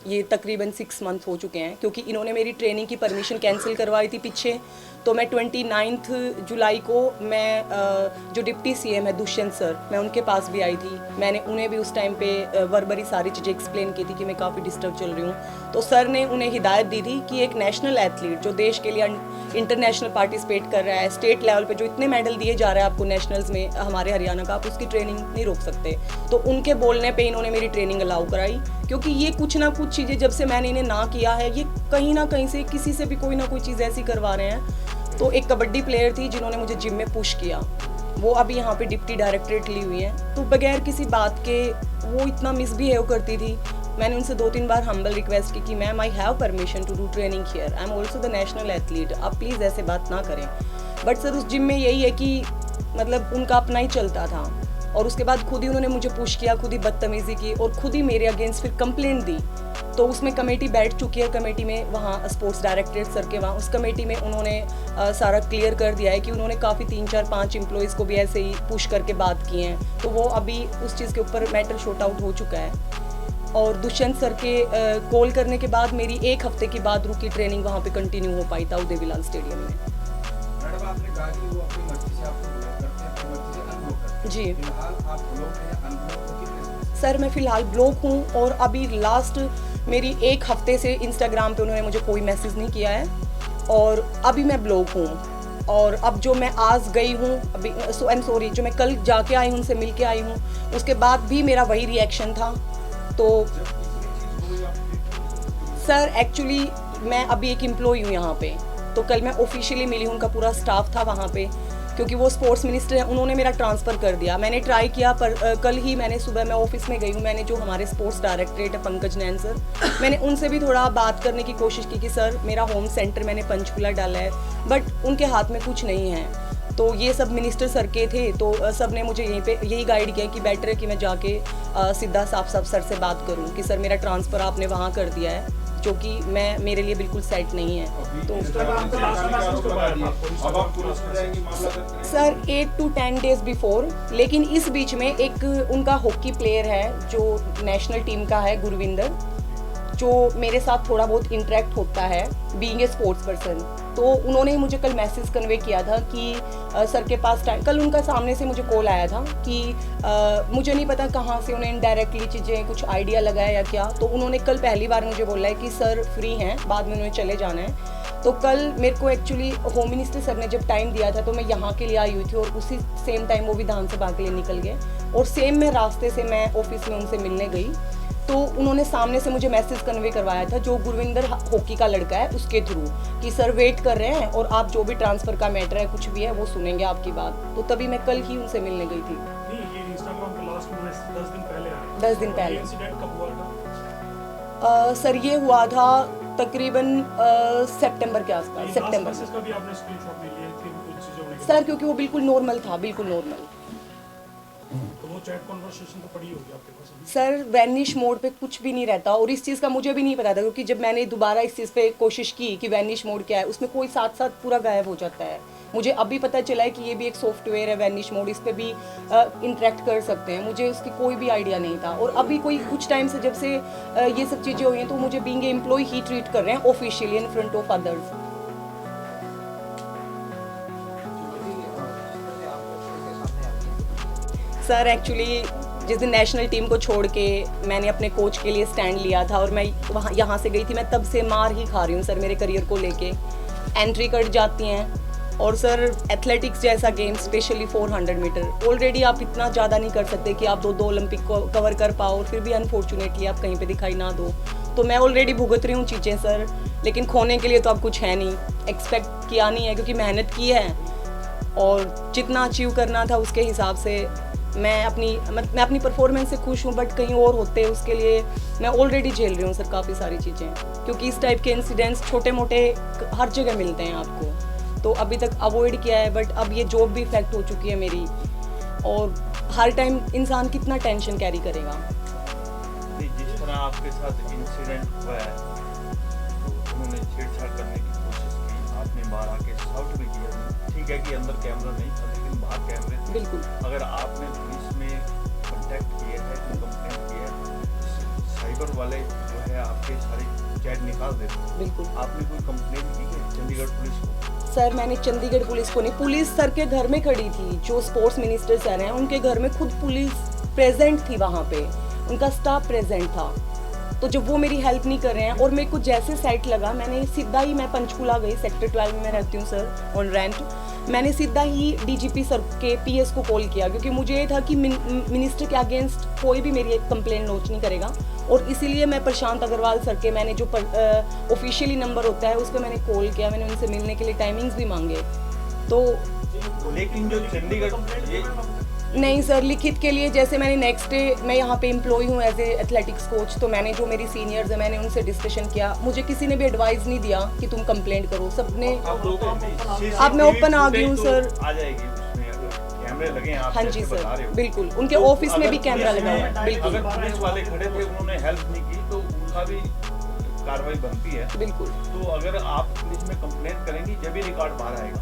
ये तकरीबन 6 मंथ हो चुके हैं, क्योंकि इन्होंने मेरी ट्रेनिंग की परमिशन कैंसिल करवाई थी पीछे। तो मैं 29 जुलाई को मैं जो डिप्टी सीएम है दुष्यंत सर, मैं उनके पास भी आई थी। मैंने उन्हें भी उस टाइम पे वर्बरी सारी चीज़ें एक्सप्लेन की थी कि मैं काफ़ी डिस्टर्ब चल रही हूँ। तो सर ने उन्हें हिदायत दी थी कि एक नेशनल एथलीट जो देश के लिए इंटरनेशनल पार्टिसिपेट कर रहा है, स्टेट लेवल पे जो इतने मेडल दिए जा रहे हैं आपको नेशनल्स में हमारे हरियाणा का, आप उसकी ट्रेनिंग नहीं रोक सकते। तो उनके बोलने पे इन्होंने मेरी ट्रेनिंग अलाउ कराई, क्योंकि ये कुछ ना कुछ चीज़ें जब से मैंने इन्हें ना किया है, ये कहीं ना कहीं से किसी से भी कोई ना कोई चीज़ ऐसी करवा रहे हैं। तो एक कबड्डी प्लेयर थी जिन्होंने मुझे जिम में पुश किया, वो अभी यहाँ पे डिप्टी डायरेक्टरेट ली हुई हैं। तो बगैर किसी बात के वो इतना मिसबिहेव करती थी। मैंने उनसे 2-3 बार हम्बल रिक्वेस्ट की कि ma'am I have permission to do training here, I am also the national athlete, आप प्लीज़ ऐसे बात ना करें। बट सर उस जिम में यही है कि मतलब उनका अपना ही चलता था, और उसके बाद खुद ही उन्होंने मुझे पुश किया, खुद ही बदतमीज़ी की और खुद ही मेरे अगेंस्ट फिर कंप्लेंट दी। तो उसमें कमेटी बैठ चुकी है, कमेटी में वहाँ स्पोर्ट्स डायरेक्टरेट सर के वहाँ उस कमेटी में उन्होंने सारा क्लियर कर दिया है कि उन्होंने काफ़ी 3-4-5 एम्प्लॉयज़ को भी ऐसे ही पुश करके बात की हैं। तो वो अभी उस चीज़ के ऊपर मैटर शॉर्ट आउट हो चुका है। और दुष्यंत सर के कॉल करने के बाद मेरी 1 हफ्ते के बाद रुकी ट्रेनिंग वहाँ पे कंटिन्यू हो पाई था उदयविलास स्टेडियम में। मैडम आपने कहा कि वो अपनी मर्जी से आपको ब्लॉक करते हैं, अपनी मर्जी से अनब्लॉक करते हैं। जी फिलहाल आप ब्लॉक हैं या अनब्लॉक हो कितने से? सर मैं फ़िलहाल ब्लॉक हूँ, और अभी लास्ट मेरी 1 हफ्ते से इंस्टाग्राम पे उन्होंने मुझे कोई मैसेज नहीं किया है, और अभी मैं ब्लॉक हूँ। और अब जो मैं आज गई हूँ अभी, आई एम सॉरी, जो मैं कल जाके आई हूँ, उनसे मिल के आई हूँ, उसके बाद भी मेरा वही रिएक्शन था। तो सर एक्चुअली मैं अभी एक एम्प्लॉई हूँ यहाँ पे, तो कल मैं ऑफिशियली मिली हूँ, उनका पूरा स्टाफ था वहाँ पे, क्योंकि वो स्पोर्ट्स मिनिस्टर हैं, उन्होंने मेरा ट्रांसफ़र कर दिया। मैंने ट्राई किया, पर कल ही मैंने सुबह मैं ऑफिस में गई हूँ, मैंने जो हमारे स्पोर्ट्स डायरेक्टरेट है पंकज नैन सर, मैंने उनसे भी थोड़ा बात करने की कोशिश की कि सर मेरा होम सेंटर मैंने पंचकूला डाला है, बट उनके हाथ में कुछ नहीं है। तो ये सब मिनिस्टर सर के थे, तो सब ने मुझे यहीं पे यही गाइड किया कि बेटर है कि मैं जाके सीधा साफ सर से बात करूं कि सर मेरा ट्रांसफ़र आपने वहाँ कर दिया है, जो कि मेरे लिए बिल्कुल सेट नहीं है। तो अब आप पुलिस में जाएंगी मामला दर्ज करेंगे? सर 8 to 10 डेज बिफोर, लेकिन इस बीच में एक उनका हॉकी प्लेयर है जो नेशनल टीम का है, गुरविंदर, जो मेरे साथ थोड़ा बहुत इंटरेक्ट होता है बीइंग ए स्पोर्ट्स पर्सन। तो उन्होंने ही मुझे कल मैसेज कन्वे किया था कि सर के पास टाइम, कल उनका सामने से मुझे कॉल आया था कि मुझे नहीं पता कहाँ से उन्हें इनडायरेक्टली चीज़ें कुछ आइडिया लगाया या क्या। तो उन्होंने कल पहली बार मुझे बोला है कि सर फ्री हैं, बाद में उन्हें चले जाना है। तो कल मेरे को एक्चुअली होम मिनिस्टर सर ने जब टाइम दिया था तो मैं यहाँ के लिए आई हुई थी, और उसी सेम टाइम वो विधानसभा के लिए निकल गए, और सेम मैं रास्ते से मैं ऑफिस में उनसे मिलने गई। तो उन्होंने सामने से मुझे मैसेज कन्वे करवाया था, जो गुरविंदर हॉकी का लड़का है उसके थ्रू, कि सर वेट कर रहे हैं और आप जो भी ट्रांसफ़र का मैटर है कुछ भी है वो सुनेंगे आपकी बात। तो तभी मैं कल ही उनसे मिलने गई थी। नहीं, ये इंस्टाग्राम पे लास्ट में 10 दिन पहले आया। 10 दिन पहले। ये इंसिडेंट कब हुआ था? सर ये हुआ था तकरीबन सितंबर के आसपास, सितंबर। का भी आपने स्क्रीनशॉट ले लिए थे कुछ चीजें होने के सर क्योंकि वो बिल्कुल नॉर्मल था, बिल्कुल नॉर्मल। तो वो चैट कन्वर्सेशन तो पड़ी होगी आपके पास अभी? सर वैनिश मोड पे कुछ भी नहीं रहता, और इस चीज़ का मुझे भी नहीं पता था, क्योंकि जब मैंने दोबारा इस चीज़ पे कोशिश की कि वैनिश मोड क्या है, उसमें कोई साथ साथ पूरा गायब हो जाता है। मुझे अभी पता चला है कि ये भी एक सॉफ्टवेयर है वैनिश मोड, इस पे भी इंटरेक्ट कर सकते हैं। मुझे उसकी कोई भी आइडिया नहीं था, और अभी कोई कुछ टाइम से जब से ये सब चीज़ें हुई हैं तो मुझे बीइंग एम्प्लॉय ही ट्रीट कर रहे हैं officially in front of others. Sir actually जिस दिन नेशनल टीम को छोड़ के मैंने अपने कोच के लिए स्टैंड लिया था और मैं वहाँ यहाँ से गई थी, मैं तब से मार ही खा रही हूँ सर मेरे करियर को लेके। एंट्री कट जाती हैं, और सर एथलेटिक्स जैसा गेम स्पेशली 400 मीटर ऑलरेडी आप इतना ज़्यादा नहीं कर सकते कि आप दो ओलंपिक को कवर कर पाओ, और फिर भी अनफॉर्चुनेटली आप कहीं पे दिखाई ना दो। तो मैं ऑलरेडी भुगत रही हूँ चीज़ें सर, लेकिन खोने के लिए तो अब कुछ है नहीं, एक्सपेक्ट किया नहीं है क्योंकि मेहनत की है, और जितना अचीव करना था उसके हिसाब से मैं अपनी परफॉर्मेंस से खुश हूँ, बट कहीं और होते उसके लिए मैं ऑलरेडी झेल रही हूँ सर काफ़ी सारी चीज़ें, क्योंकि इस टाइप के इंसिडेंट्स छोटे मोटे हर जगह मिलते हैं आपको। तो अभी तक अवॉइड किया है, बट अब ये जॉब भी इफेक्ट हो चुकी है मेरी, और हर टाइम इंसान कितना टेंशन कैरी करेगा। जिस तरह आपके साथ इंसिडेंट हुआ है तो उन्होंने छेड़छाड़ करने की कोशिश की, आपने बाहर आके शाउट भी किया। ठीक है कि अंदर कैमरा नहीं था, लेकिन बाहर कैमरे थे। बिल्कुल। अगर आपने पुलिस में कांटेक्ट किया है, तो कंप्लेंट किया है, साइबर वाले जो है आपके सारे चैट निकाल देते। बिल्कुल। आपने कोई कंप्लेंट की है चंडीगढ़ पुलिस को? सर मैंने चंडीगढ़ पुलिस को नहीं, पुलिस सर के घर में खड़ी थी, जो स्पोर्ट्स मिनिस्टर सर हैं उनके घर में खुद पुलिस प्रेजेंट थी, वहाँ पे उनका स्टाफ प्रेजेंट था। तो जब वो मेरी हेल्प नहीं कर रहे हैं, और मेरे को जैसे सेट लगा मैं पंचकुला गई, सेक्टर 12 में मैं रहती हूँ सर ऑन रेंट। मैंने सीधा ही डीजीपी सर के पीएस को कॉल किया, क्योंकि मुझे ये था कि मिनिस्टर के अगेंस्ट कोई भी मेरी कंप्लेंट लॉन्च नहीं करेगा, और इसीलिए मैं प्रशांत अग्रवाल सर के मैंने जो ऑफिशियली नंबर होता है उस पर मैंने कॉल किया, मैंने उनसे मिलने के लिए टाइमिंग्स भी मांगे। तो लेकिन जो चंडीगढ़ नहीं सर, लिखित के लिए जैसे मैंने नेक्स्ट डे, मैं यहाँ पे एम्प्लॉय हूँ एज ए एथलेटिक्स कोच, तो मैंने जो मेरी सीनियर्स हैं मैंने उनसे डिस्कशन किया, मुझे किसी ने भी एडवाइस नहीं दिया कि तुम कंप्लेंट करो, सबने। अब मैं ओपन आ गई हूँ सर। आ जाएगी उसमें कैमरे लगे हैं, आप हाँ जी जैसे बता रहे सर, हो। बिल्कुल, उनके तो ऑफिस में भी कैमरा लगा हुआ है। बिल्कुल अगर पुलिस वाले खड़े थे, उन्होंने हेल्प नहीं की, तो उनका भी कार्रवाई बनती है। बिल्कुल। तो अगर आप पुलिस में कंप्लेंट करेंगी, जब भी रिकॉर्ड बाहर आएगा।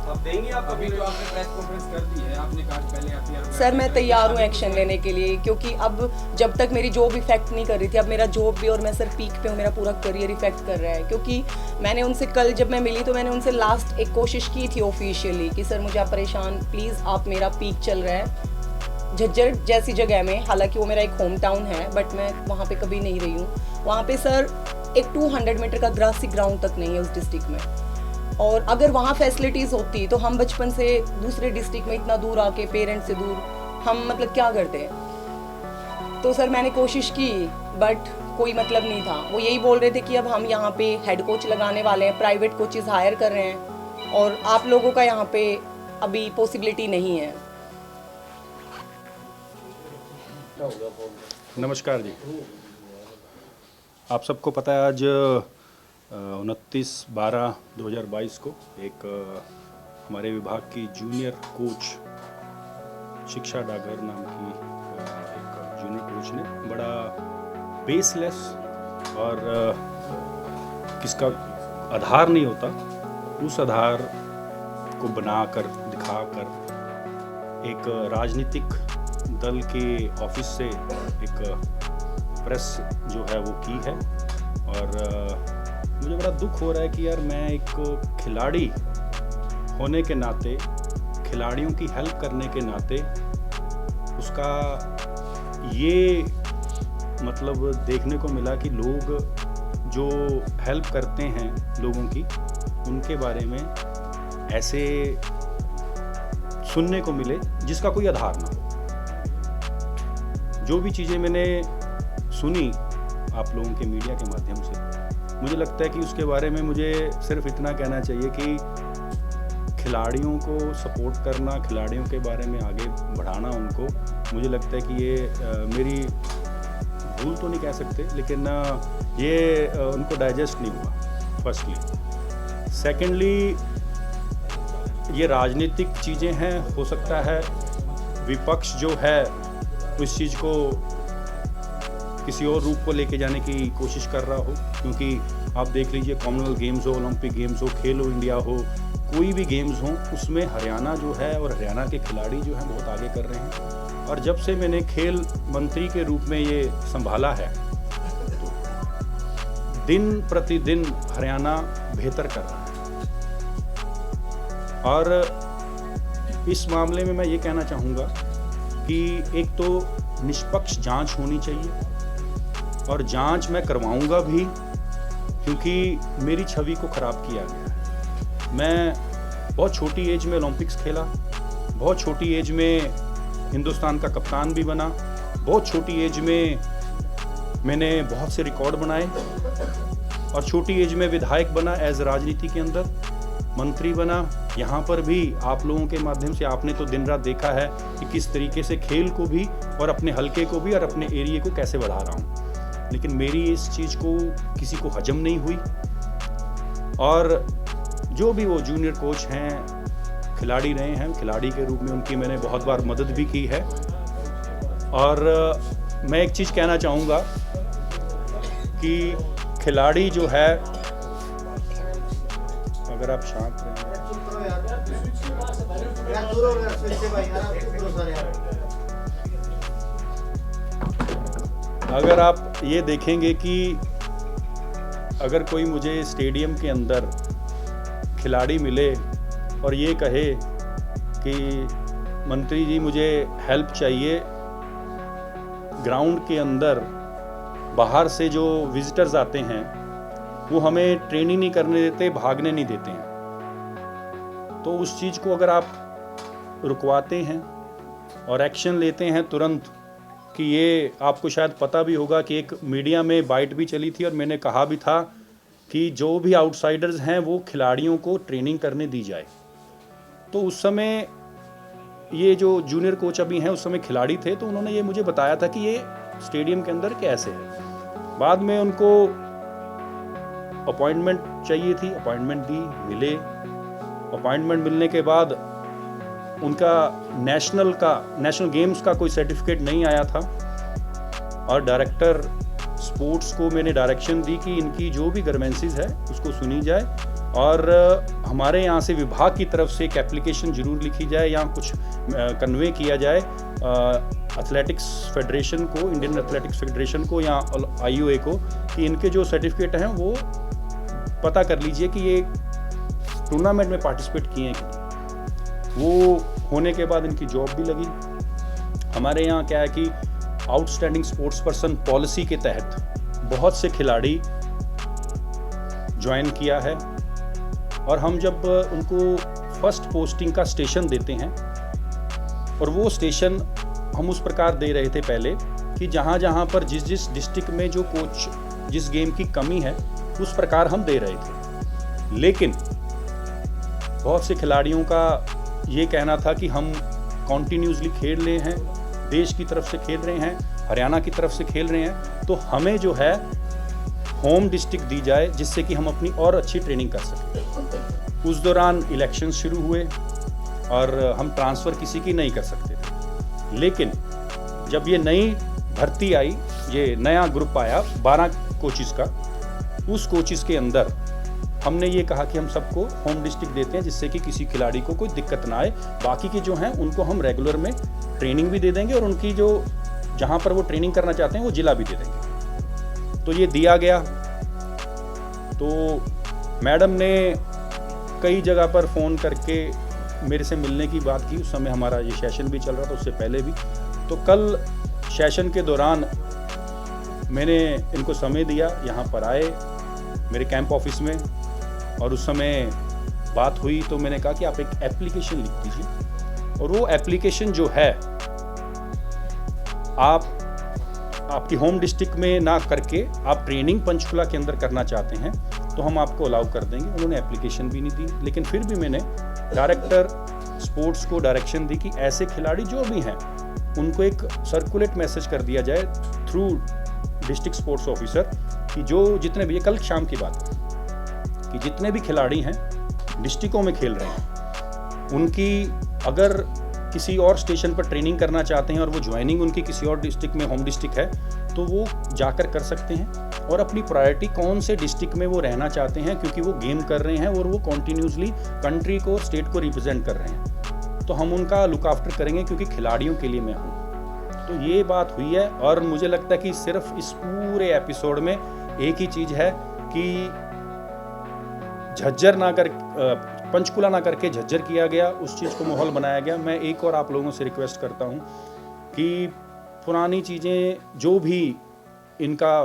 आप देंगे? आप अभी जो आपने प्रेस कॉन्फ्रेंस कर दी है, आपने कहा पहले आप सर मैं तैयार हूँ एक्शन लेने के लिए, क्योंकि अब जब तक मेरी जॉब इफेक्ट नहीं कर रही थी, अब मेरा जॉब भी, और मैं सर पीक पे हूँ, मेरा पूरा करियर इफेक्ट कर रहा है। क्योंकि मैंने उनसे कल जब मैं मिली तो मैंने उनसे लास्ट एक कोशिश की थी ऑफिशियली कि सर मुझे आप परेशान, प्लीज़ आप, मेरा पीक चल रहा है झज्जर जैसी जगह में, हालांकि वो मेरा एक होम टाउन है, बट मैं वहाँ पे कभी नहीं रही हूँ। वहाँ पे सर एक 200 मीटर का ग्रासी ग्राउंड तक नहीं है उस डिस्ट्रिक्ट में, और अगर वहाँ फैसिलिटीज़ होती तो हम बचपन से दूसरे डिस्ट्रिक्ट में इतना दूर आके, पेरेंट्स से दूर, हम मतलब क्या करते हैं। तो सर मैंने कोशिश की, बट कोई मतलब नहीं था। वो यही बोल रहे थे कि अब हम यहाँ पे हेड कोच लगाने वाले हैं, प्राइवेट कोचेस हायर कर रहे हैं, और आप लोगों का यहाँ पे अभी पॉसिबिलिटी नहीं है। नमस्कार जी, आप सबको पता है आज 29/12/2022 को एक हमारे विभाग की जूनियर कोच शिक्षा डागर नाम की एक जूनियर कोच ने बड़ा बेसलेस और किसका आधार नहीं होता, उस आधार को बनाकर दिखाकर एक राजनीतिक दल के ऑफिस से एक प्रेस जो है वो की है। और मुझे बड़ा दुख हो रहा है कि यार मैं एक खिलाड़ी होने के नाते, खिलाड़ियों की हेल्प करने के नाते उसका ये मतलब देखने को मिला कि लोग जो हेल्प करते हैं लोगों की, उनके बारे में ऐसे सुनने को मिले जिसका कोई आधार ना हो। जो भी चीज़ें मैंने सुनी आप लोगों के मीडिया के माध्यम से, मुझे लगता है कि उसके बारे में मुझे सिर्फ इतना कहना चाहिए कि खिलाड़ियों को सपोर्ट करना, खिलाड़ियों के बारे में आगे बढ़ाना उनको, मुझे लगता है कि ये मेरी भूल तो नहीं कह सकते, लेकिन ये उनको डाइजेस्ट नहीं हुआ फर्स्टली। सेकेंडली, ये राजनीतिक चीज़ें हैं, हो सकता है विपक्ष जो है उस चीज़ को किसी और रूप को लेके जाने की कोशिश कर रहा हो, क्योंकि आप देख लीजिए कॉमनवेल्थ गेम्स हो, ओलंपिक गेम्स हो, खेलो इंडिया हो, कोई भी गेम्स हों उसमें हरियाणा जो है और हरियाणा के खिलाड़ी जो हैं बहुत आगे कर रहे हैं। और जब से मैंने खेल मंत्री के रूप में ये संभाला है तो दिन प्रतिदिन हरियाणा बेहतर कर रहा है। और इस मामले में मैं ये कहना चाहूँगा कि एक तो निष्पक्ष जांच होनी चाहिए और जांच मैं करवाऊँगा भी, क्योंकि मेरी छवि को ख़राब किया गया है। मैं बहुत छोटी एज में ओलंपिक्स खेला, बहुत छोटी एज में हिंदुस्तान का कप्तान भी बना, बहुत छोटी एज में मैंने बहुत से रिकॉर्ड बनाए और छोटी एज में विधायक बना, एज राजनीति के अंदर मंत्री बना। यहाँ पर भी आप लोगों के माध्यम से आपने तो दिन रात देखा है कि किस तरीके से खेल को भी और अपने हलके को भी और अपने एरिया को कैसे बढ़ा रहा हूँ, लेकिन मेरी इस चीज़ को किसी को हजम नहीं हुई। और जो भी वो जूनियर कोच हैं, खिलाड़ी रहे हैं, खिलाड़ी के रूप में उनकी मैंने बहुत बार मदद भी की है। और मैं एक चीज़ कहना चाहूँगा कि खिलाड़ी जो है, अगर आप शांत रहें, अगर आप ये देखेंगे कि अगर कोई मुझे स्टेडियम के अंदर खिलाड़ी मिले और ये कहे कि मंत्री जी मुझे हेल्प चाहिए, ग्राउंड के अंदर बाहर से जो विजिटर्स आते हैं वो हमें ट्रेनिंग नहीं करने देते, भागने नहीं देते हैं, तो उस चीज़ को अगर आप रुकवाते हैं और एक्शन लेते हैं तुरंत, कि ये आपको शायद पता भी होगा कि एक मीडिया में बाइट भी चली थी और मैंने कहा भी था कि जो भी आउटसाइडर्स हैं वो खिलाड़ियों को ट्रेनिंग करने दी जाए। तो उस समय ये जो जूनियर कोच अभी हैं उस समय खिलाड़ी थे, तो उन्होंने ये मुझे बताया था कि ये स्टेडियम के अंदर कैसे है। बाद में उनको अपॉइंटमेंट चाहिए थी, अपॉइंटमेंट दी, मिले। अपॉइंटमेंट मिलने के बाद उनका नेशनल गेम्स का कोई सर्टिफिकेट नहीं आया था और डायरेक्टर स्पोर्ट्स को मैंने डायरेक्शन दी कि इनकी जो भी ग्रीवेंसेस है उसको सुनी जाए और हमारे यहाँ से विभाग की तरफ से एक एप्लीकेशन ज़रूर लिखी जाए या कुछ कन्वे किया जाए एथलेटिक्स फेडरेशन को, इंडियन एथलेटिक्स फेडरेशन को या IOA को, कि इनके जो सर्टिफिकेट हैं वो पता कर लीजिए कि ये टूर्नामेंट में पार्टिसिपेट किए हैं कि नहीं। वो होने के बाद इनकी जॉब भी लगी। हमारे यहाँ क्या है कि आउटस्टैंडिंग स्पोर्ट्स पर्सन पॉलिसी के तहत बहुत से खिलाड़ी ज्वाइन किया है और हम जब उनको फर्स्ट पोस्टिंग का स्टेशन देते हैं, और वो स्टेशन हम उस प्रकार दे रहे थे पहले कि जहाँ जहाँ पर जिस डिस्ट्रिक्ट में जो कोच जिस गेम की कमी है उस प्रकार हम दे रहे थे। लेकिन बहुत से खिलाड़ियों का ये कहना था कि हम कॉन्टिन्यूसली खेल रहे हैं, देश की तरफ से खेल रहे हैं, हरियाणा की तरफ से खेल रहे हैं, तो हमें जो है होम डिस्ट्रिक्ट दी जाए जिससे कि हम अपनी और अच्छी ट्रेनिंग कर सकें। उस दौरान इलेक्शन शुरू हुए और हम ट्रांसफ़र किसी की नहीं कर सकते थे। लेकिन जब ये नई भर्ती आई, ये नया ग्रुप आया 12 कोचिज़ का, उस कोचिज़ के अंदर हमने ये कहा कि हम सबको होम डिस्ट्रिक्ट देते हैं जिससे कि किसी खिलाड़ी को कोई दिक्कत ना आए। बाकी के जो हैं उनको हम रेगुलर में ट्रेनिंग भी दे देंगे और उनकी जो जहाँ पर वो ट्रेनिंग करना चाहते हैं वो जिला भी दे देंगे। तो ये दिया गया। तो मैडम ने कई जगह पर फ़ोन करके मेरे से मिलने की बात की। उस समय हमारा ये सेशन भी चल रहा था, उससे पहले भी। तो कल सेशन के दौरान मैंने इनको समय दिया, यहाँ पर आए मेरे कैंप ऑफिस में, और उस समय बात हुई तो मैंने कहा कि आप एक एप्लीकेशन लिख दीजिए, और वो एप्लीकेशन जो है आपकी होम डिस्ट्रिक्ट में ना करके आप ट्रेनिंग पंचकुला के अंदर करना चाहते हैं तो हम आपको अलाउ कर देंगे। उन्होंने एप्लीकेशन भी नहीं दी, लेकिन फिर भी मैंने डायरेक्टर स्पोर्ट्स को डायरेक्शन दी कि ऐसे खिलाड़ी जो भी हैं उनको एक सर्कुलेट मैसेज कर दिया जाए थ्रू डिस्ट्रिक्ट स्पोर्ट्स ऑफिसर कि जो जितने भी, ये कल शाम की बात है, कि जितने भी खिलाड़ी हैं डिस्ट्रिक्टों में खेल रहे हैं, उनकी अगर किसी और स्टेशन पर ट्रेनिंग करना चाहते हैं और वो ज्वाइनिंग उनकी किसी और डिस्ट्रिक्ट में होम डिस्ट्रिक्ट है तो वो जाकर कर सकते हैं, और अपनी प्रायोरिटी कौन से डिस्ट्रिक्ट में वो रहना चाहते हैं, क्योंकि वो गेम कर रहे हैं और वो कॉन्टीन्यूसली कंट्री को और स्टेट को रिप्रेजेंट कर रहे हैं, तो हम उनका लुक आफ्टर करेंगे क्योंकि खिलाड़ियों के लिए मैं हूँ। तो ये बात हुई है, और मुझे लगता है कि सिर्फ इस पूरे एपिसोड में एक ही चीज़ है कि झज्जर ना कर पंचकुला ना करके झज्जर किया गया, उस चीज़ को माहौल बनाया गया। मैं एक और आप लोगों से रिक्वेस्ट करता हूँ कि पुरानी चीज़ें जो भी इनका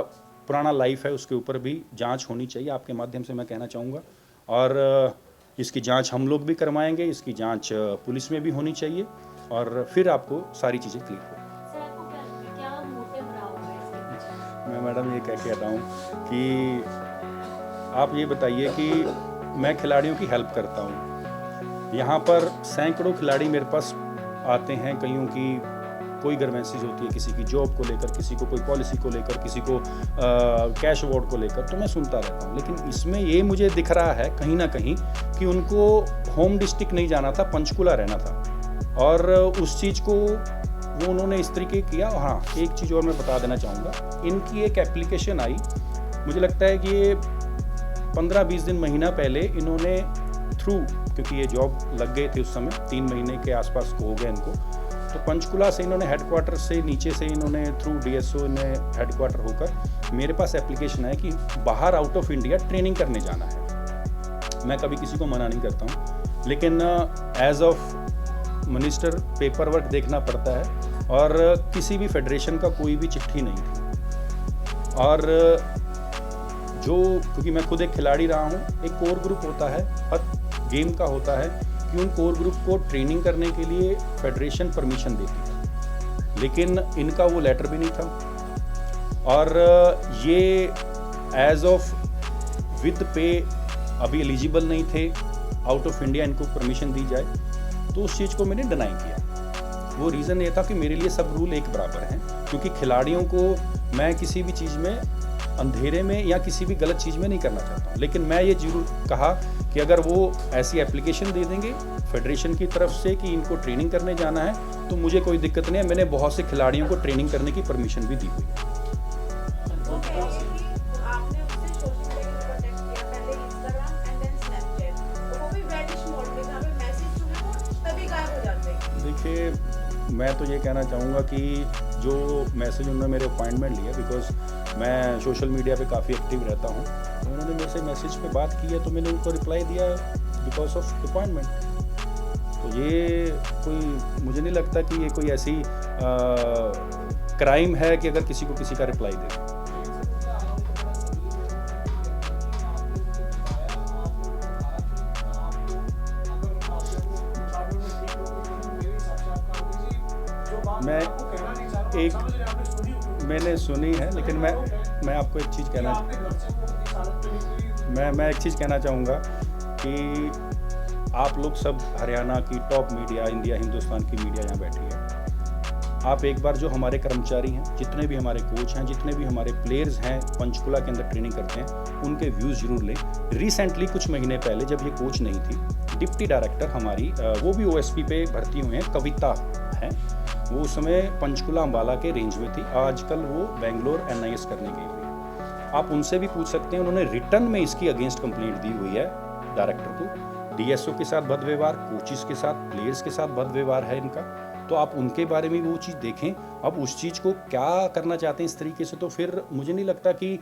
पुराना लाइफ है उसके ऊपर भी जांच होनी चाहिए, आपके माध्यम से मैं कहना चाहूँगा, और इसकी जांच हम लोग भी करवाएंगे, इसकी जांच पुलिस में भी होनी चाहिए, और फिर आपको सारी चीज़ें क्लियर हो। सर आपको क्या लगता है, क्या मोटिव रहा होगा इसके पीछे? मैं मैडम ये कह रहा हूँ कि आप ये बताइए कि मैं खिलाड़ियों की हेल्प करता हूँ, यहाँ पर सैकड़ों खिलाड़ी मेरे पास आते हैं, कईयों की कोई ग्रीवेंसेस होती है, किसी की जॉब को लेकर, किसी को कोई पॉलिसी को लेकर, किसी को कैश अवार्ड को लेकर, तो मैं सुनता रहता हूँ। लेकिन इसमें ये मुझे दिख रहा है कहीं ना कहीं कि उनको होम डिस्ट्रिक्ट नहीं जाना था, पंचकुला रहना था, और उस चीज़ को वो उन्होंने इस तरीके किया। हाँ, एक चीज़ और मैं बता देना चाहूँगा, इनकी एक एप्लीकेशन आई, मुझे लगता है कि ये 15-20 दिन महीना पहले इन्होंने थ्रू, क्योंकि ये जॉब लग गए थे उस समय, 3 महीने के आसपास हो गए इनको, तो पंचकुला से इन्होंने हेडक्वार्टर से नीचे से इन्होंने थ्रू DSO ने हेडक्वार्टर होकर मेरे पास एप्लीकेशन है कि बाहर आउट ऑफ इंडिया ट्रेनिंग करने जाना है। मैं कभी किसी को मना नहीं करता हूँ, लेकिन as of minister paper work देखना पड़ता है, और किसी भी फेडरेशन का कोई भी चिट्ठी नहीं थी, और जो, क्योंकि मैं खुद एक खिलाड़ी रहा हूँ, एक कोर ग्रुप होता है, हर गेम का होता है कि उन कोर ग्रुप को ट्रेनिंग करने के लिए फेडरेशन परमिशन देती है, लेकिन इनका वो लेटर भी नहीं था, और ये एज ऑफ विद पे अभी एलिजिबल नहीं थे, आउट ऑफ इंडिया इनको परमिशन दी जाए, तो उस चीज़ को मैंने डिनाई किया। वो रीज़न ये था कि मेरे लिए सब रूल एक बराबर हैं, क्योंकि खिलाड़ियों को मैं किसी भी चीज़ में अंधेरे में या किसी भी गलत चीज़ में नहीं करना चाहता हूँ। लेकिन मैं ये जरूर कहा कि अगर वो ऐसी एप्लीकेशन दे देंगे फेडरेशन की तरफ से कि इनको ट्रेनिंग करने जाना है, तो मुझे कोई दिक्कत नहीं है। मैंने बहुत से खिलाड़ियों को ट्रेनिंग करने की परमिशन भी दी हुई है। वो कह रहे हैं कि आपने उससे सोशल मीडिया पर कनेक्ट किया, पहले इंस्टाग्राम एंड देन स्नैपचैट, तो वो भी वैनिश मोड में, जहाँ पे मैसेज जो है वो तभी गायब हो जाते हैं। देखिए, मैं तो ये कहना चाहूँगा कि जो मैसेज उन्होंने मेरे अपॉइंटमेंट लिया, बिकॉज मैं सोशल मीडिया पे काफ़ी एक्टिव रहता हूँ, तो उन्होंने मेरे से मैसेज पे बात की है, तो मैंने उनको रिप्लाई दिया बिकॉज ऑफ अपॉइंटमेंट। तो ये कोई, मुझे नहीं लगता कि ये कोई ऐसी क्राइम है कि अगर किसी को किसी का रिप्लाई दे। मैं मैंने सुनी है, लेकिन मैं आपको एक चीज़ कहना मैं एक चीज़ कहना चाहूँगा कि आप लोग सब हरियाणा की टॉप मीडिया, इंडिया हिंदुस्तान की मीडिया यहाँ बैठी है। आप एक बार जो हमारे कर्मचारी हैं, जितने भी हमारे कोच हैं, जितने भी हमारे प्लेयर्स हैं पंचकुला के अंदर ट्रेनिंग करते हैं, उनके व्यूज़ जरूर लें। रिसेंटली कुछ महीने पहले जब ये कोच नहीं थी, डिप्टी डायरेक्टर हमारी, वो भी OSP पे भर्ती हुए हैं, कविता हैं, वो उस समय पंचकुला अम्बाला के रेंज में थी, आजकल वो बेंगलोर NIS करने गई हुई है। आप उनसे भी पूछ सकते हैं, उन्होंने रिटर्न में इसकी अगेंस्ट कंप्लेंट दी हुई है डायरेक्टर को। DSO के साथ बद व्यवहार, कोचिस के साथ, प्लेयर्स के साथ बद व्यवहार है इनका, तो आप उनके बारे में वो चीज़ देखें। अब उस चीज़ को क्या करना चाहते हैं इस तरीके से, तो फिर मुझे नहीं लगता कि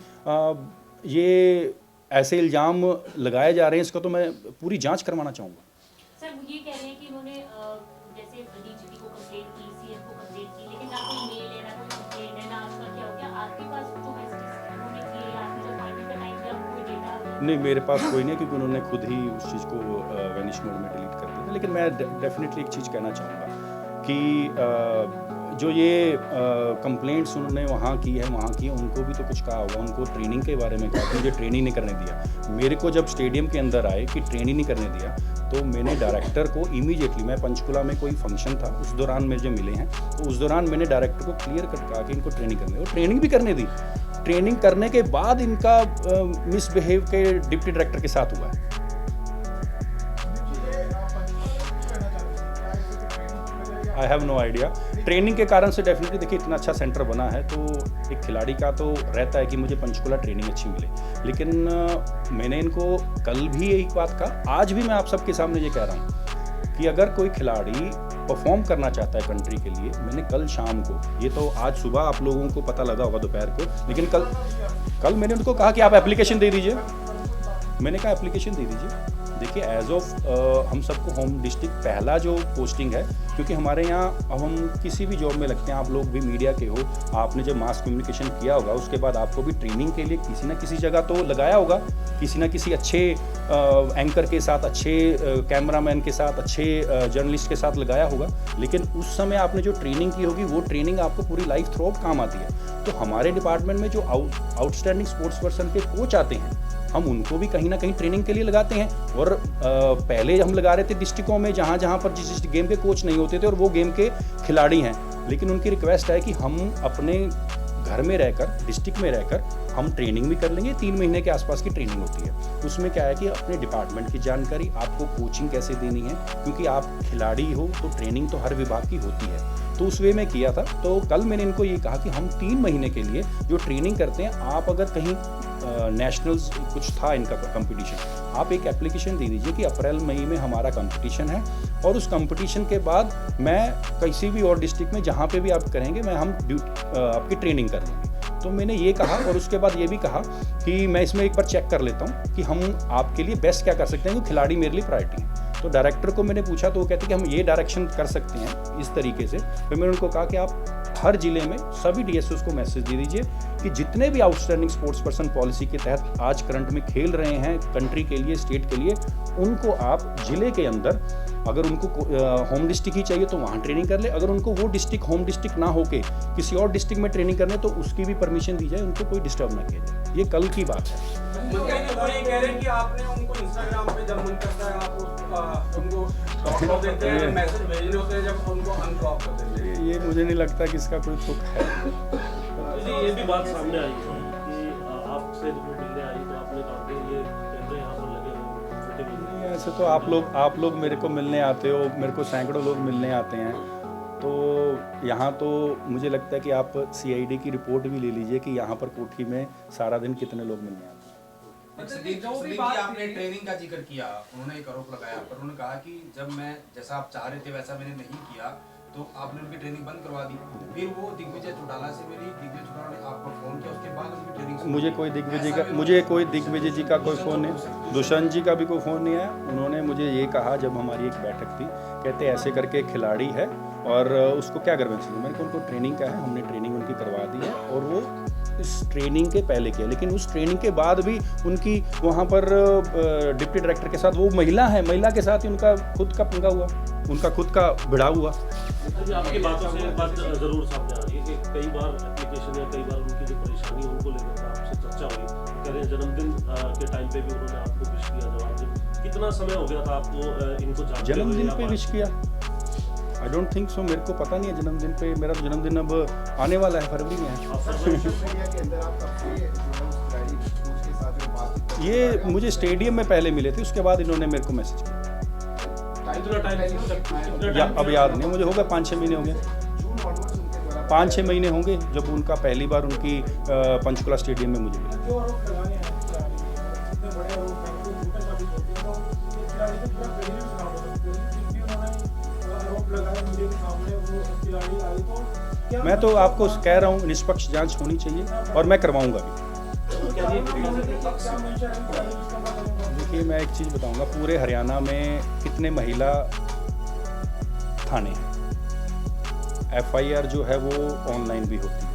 ये ऐसे इल्ज़ाम लगाए जा रहे हैं, इसका तो मैं पूरी जांच करवाना चाहूँगा। सर वो ये कह रहे हैं कि उन्होंने जैसे DGP को कंप्लेंट की, CM को कंप्लेंट की, लेकिन ना कोई मेल है, ना कोई कंप्लेंट है, ना आपका क्या हो गया, आपके पास जो मैसेजेस उन्होंने किए, आपने जो अपॉइंटमेंट का टाइम दिया, कोई डेटा नहीं, मेरे पास कोई नहीं, क्योंकि उन्होंने खुद ही उस चीज़ को वैनिश मोड में डिलीट कर दिया। लेकिन मैं डेफिनेटली एक चीज़ कहना चाहूँगा कि जो ये कंप्लेंट्स उन्होंने वहाँ की है, उनको भी तो कुछ कहा होगा, उनको ट्रेनिंग के बारे में कहा कि मुझे ट्रेनिंग नहीं करने दिया। मेरे को जब स्टेडियम के अंदर आए कि ट्रेनिंग नहीं करने दिया, तो मैंने डायरेक्टर को इमीडिएटली, मैं पंचकुला में कोई फंक्शन था उस दौरान मुझे मिले हैं, तो उस दौरान मैंने डायरेक्टर को क्लियर कट कहा कि इनको ट्रेनिंग करने, और ट्रेनिंग भी करने दी। ट्रेनिंग करने के बाद इनका मिसबिहेव के डिप्टी डायरेक्टर के साथ हुआ है। I have no idea. Training के कारण से डेफिनेटली देखिए इतना अच्छा सेंटर बना है तो एक खिलाड़ी का तो रहता है कि मुझे पंचकुला ट्रेनिंग अच्छी मिले, लेकिन मैंने इनको कल भी यही बात कहा, आज भी मैं आप सबके सामने ये कह रहा हूँ कि अगर कोई खिलाड़ी परफॉर्म करना चाहता है कंट्री के लिए, मैंने कल शाम को, ये तो आज सुबह आप लोगों को पता लगा होगा दोपहर को, लेकिन कल मैंने उनको कहा कि आप एप्लीकेशन दे दीजिए। मैंने कहा एप्लीकेशन दे दीजिए। देखिए एज ऑफ हम सबको होम डिस्ट्रिक्ट पहला जो पोस्टिंग है, क्योंकि हमारे यहाँ अब हम किसी भी जॉब में लगते हैं, आप लोग भी मीडिया के हो, आपने जब मास कम्युनिकेशन किया होगा उसके बाद आपको भी ट्रेनिंग के लिए किसी ना किसी जगह तो लगाया होगा, किसी ना किसी अच्छे एंकर के साथ, अच्छे कैमरामैन के साथ, अच्छे जर्नलिस्ट के साथ लगाया होगा, लेकिन उस समय आपने जो ट्रेनिंग की होगी वो ट्रेनिंग आपको पूरी लाइफ थ्रू आउट काम आती है। तो हमारे डिपार्टमेंट में जो आउटस्टैंडिंग स्पोर्ट्स पर्सन के कोच आते हैं, हम उनको भी कहीं ना कहीं ट्रेनिंग के लिए लगाते हैं। और पहले हम लगा रहे थे डिस्ट्रिक्टों में जहाँ जहाँ पर जिस गेम के कोच नहीं होते थे और वो गेम के खिलाड़ी हैं, लेकिन उनकी रिक्वेस्ट है कि हम अपने घर में रहकर, डिस्ट्रिक्ट में रहकर हम ट्रेनिंग भी कर लेंगे। 3 महीने के आसपास की ट्रेनिंग होती है, उसमें क्या है कि अपने डिपार्टमेंट की जानकारी, आपको कोचिंग कैसे देनी है, क्योंकि आप खिलाड़ी हो तो ट्रेनिंग तो हर विभाग की होती है, तो उस वे में किया था। तो कल मैंने इनको ये कहा कि हम 3 महीने के लिए जो ट्रेनिंग करते हैं, आप अगर कहीं नेशनल्स कुछ था इनका कंपटीशन, आप एक एप्लीकेशन दे दीजिए कि अप्रैल मई में हमारा कंपटीशन है, और उस कंपटीशन के बाद मैं किसी भी और डिस्ट्रिक्ट में जहाँ पे भी आप करेंगे हम आपकी ट्रेनिंग कर लेंगे। तो मैंने ये कहा, और उसके बाद ये भी कहा कि मैं इसमें एक बार चेक कर लेता हूँ कि हम आपके लिए बेस्ट क्या कर सकते हैं, क्योंकि खिलाड़ी मेरे लिए प्रायोरिटी है। तो डायरेक्टर को मैंने पूछा तो वो कहते कि हम ये डायरेक्शन कर सकते हैं इस तरीके से। फिर मैंने उनको कहा कि आप हर जिले में सभी डीएसओस को मैसेज दे दीजिए कि जितने भी आउटस्टैंडिंग स्पोर्ट्स पर्सन पॉलिसी के तहत आज करंट में खेल रहे हैं कंट्री के लिए, स्टेट के लिए, उनको आप जिले के अंदर, अगर उनको होम डिस्ट्रिक्ट ही चाहिए तो वहाँ ट्रेनिंग कर ले, अगर उनको वो डिस्ट्रिक्ट होम डिस्ट्रिक्ट ना होके किसी और डिस्ट्रिक्ट में ट्रेनिंग करने तो उसकी भी परमिशन दी जाए, उनको कोई डिस्टर्ब ना किया जाए। ये कल की बात है। वो ये कह रहे हैं कि आपने उनको इंस्टाग्राम पे जब मन करता है आप उनको ब्लॉक कर देते हैं, मैसेज भेजने होते हैं जब उनको अनब्लॉक कर देते हैं। ये मुझे नहीं लगता कि इसका कोई तुक है। ये भी बात सामने आई है कि आपसे जब मिलने आई तो आपने कहा कि ये कैमरे यहाँ पर लगे हुए हैं। ऐसे तो आप लोग मेरे को मिलने आते हो, मेरे को सैकड़ों लोग मिलने आते हैं, तो यहाँ तो मुझे लगता है कि आप CID की रिपोर्ट भी ले लीजिए कि यहाँ पर कोठी में सारा दिन कितने लोग मिलने आते हैं। सदीक जी, आपने ट्रेनिंग का जिक्र किया, उन्होंने एक आरोप लगाया, पर उन्होंने कहा कि जब मैं जैसा आप चाह रहे थे वैसा मैंने नहीं किया तो आपने उनकी ट्रेनिंग बंद करवा दी। फिर वो दिग्विजय चौटाला से मिली, दिग्विजय चौटाला ने आपको फोन किया, उसके बाद उनकी ट्रेनिंग मुझे कोई दिग्विजय जी का कोई फ़ोन नहीं, दुष्यंत जी का भी कोई फ़ोन नहीं आया। उन्होंने मुझे ये कहा जब हमारी एक बैठक थी, कहते ऐसे करके एक खिलाड़ी है और उसको क्या करना चाहिए। मैंने कहा उनको ट्रेनिंग का है, हमने ट्रेनिंग उनकी करवा दी है और वो इस ट्रेनिंग के पहले किया, लेकिन उस ट्रेनिंग के बाद भी उनकी वहाँ पर डिप्टी डायरेक्टर के साथ, वो महिला है, महिला के साथ ही उनका खुद का पंगा हुआ, उनका खुद का भिड़ा हुआ। आपकी बातों से एक बात जरूर सामने आ रही है कि कई बार एप्लीकेशन या कई बार उनकी जो परेशानी है उनको लेकर आपसे चर्चा हुई, कह रहे हैं जन्मदिन के टाइम पे भी उन्होंने आपको विश किया, जवाब कितना समय हो गया था आपको इनको जन्मदिन पे विश किया? आई डोंट थिंक सो, मेरे को पता नहीं है जन्मदिन पे। मेरा तो जन्मदिन अब आने वाला है, फरवरी में है। ये मुझे स्टेडियम में पहले मिले थे, उसके बाद इन्होंने मेरे को मैसेज किया। या अब याद नहीं मुझे, होगा 5-6 महीने होंगे, 5-6 महीने होंगे जब उनका पहली बार उनकी पंचकुला स्टेडियम में मुझे मिला। मैं तो आपको कह रहा हूँ निष्पक्ष जांच होनी चाहिए और मैं करवाऊंगा भी। देखिए मैं एक चीज़ बताऊंगा, पूरे हरियाणा में कितने महिला थाने हैं, FIR जो है वो ऑनलाइन भी होती है,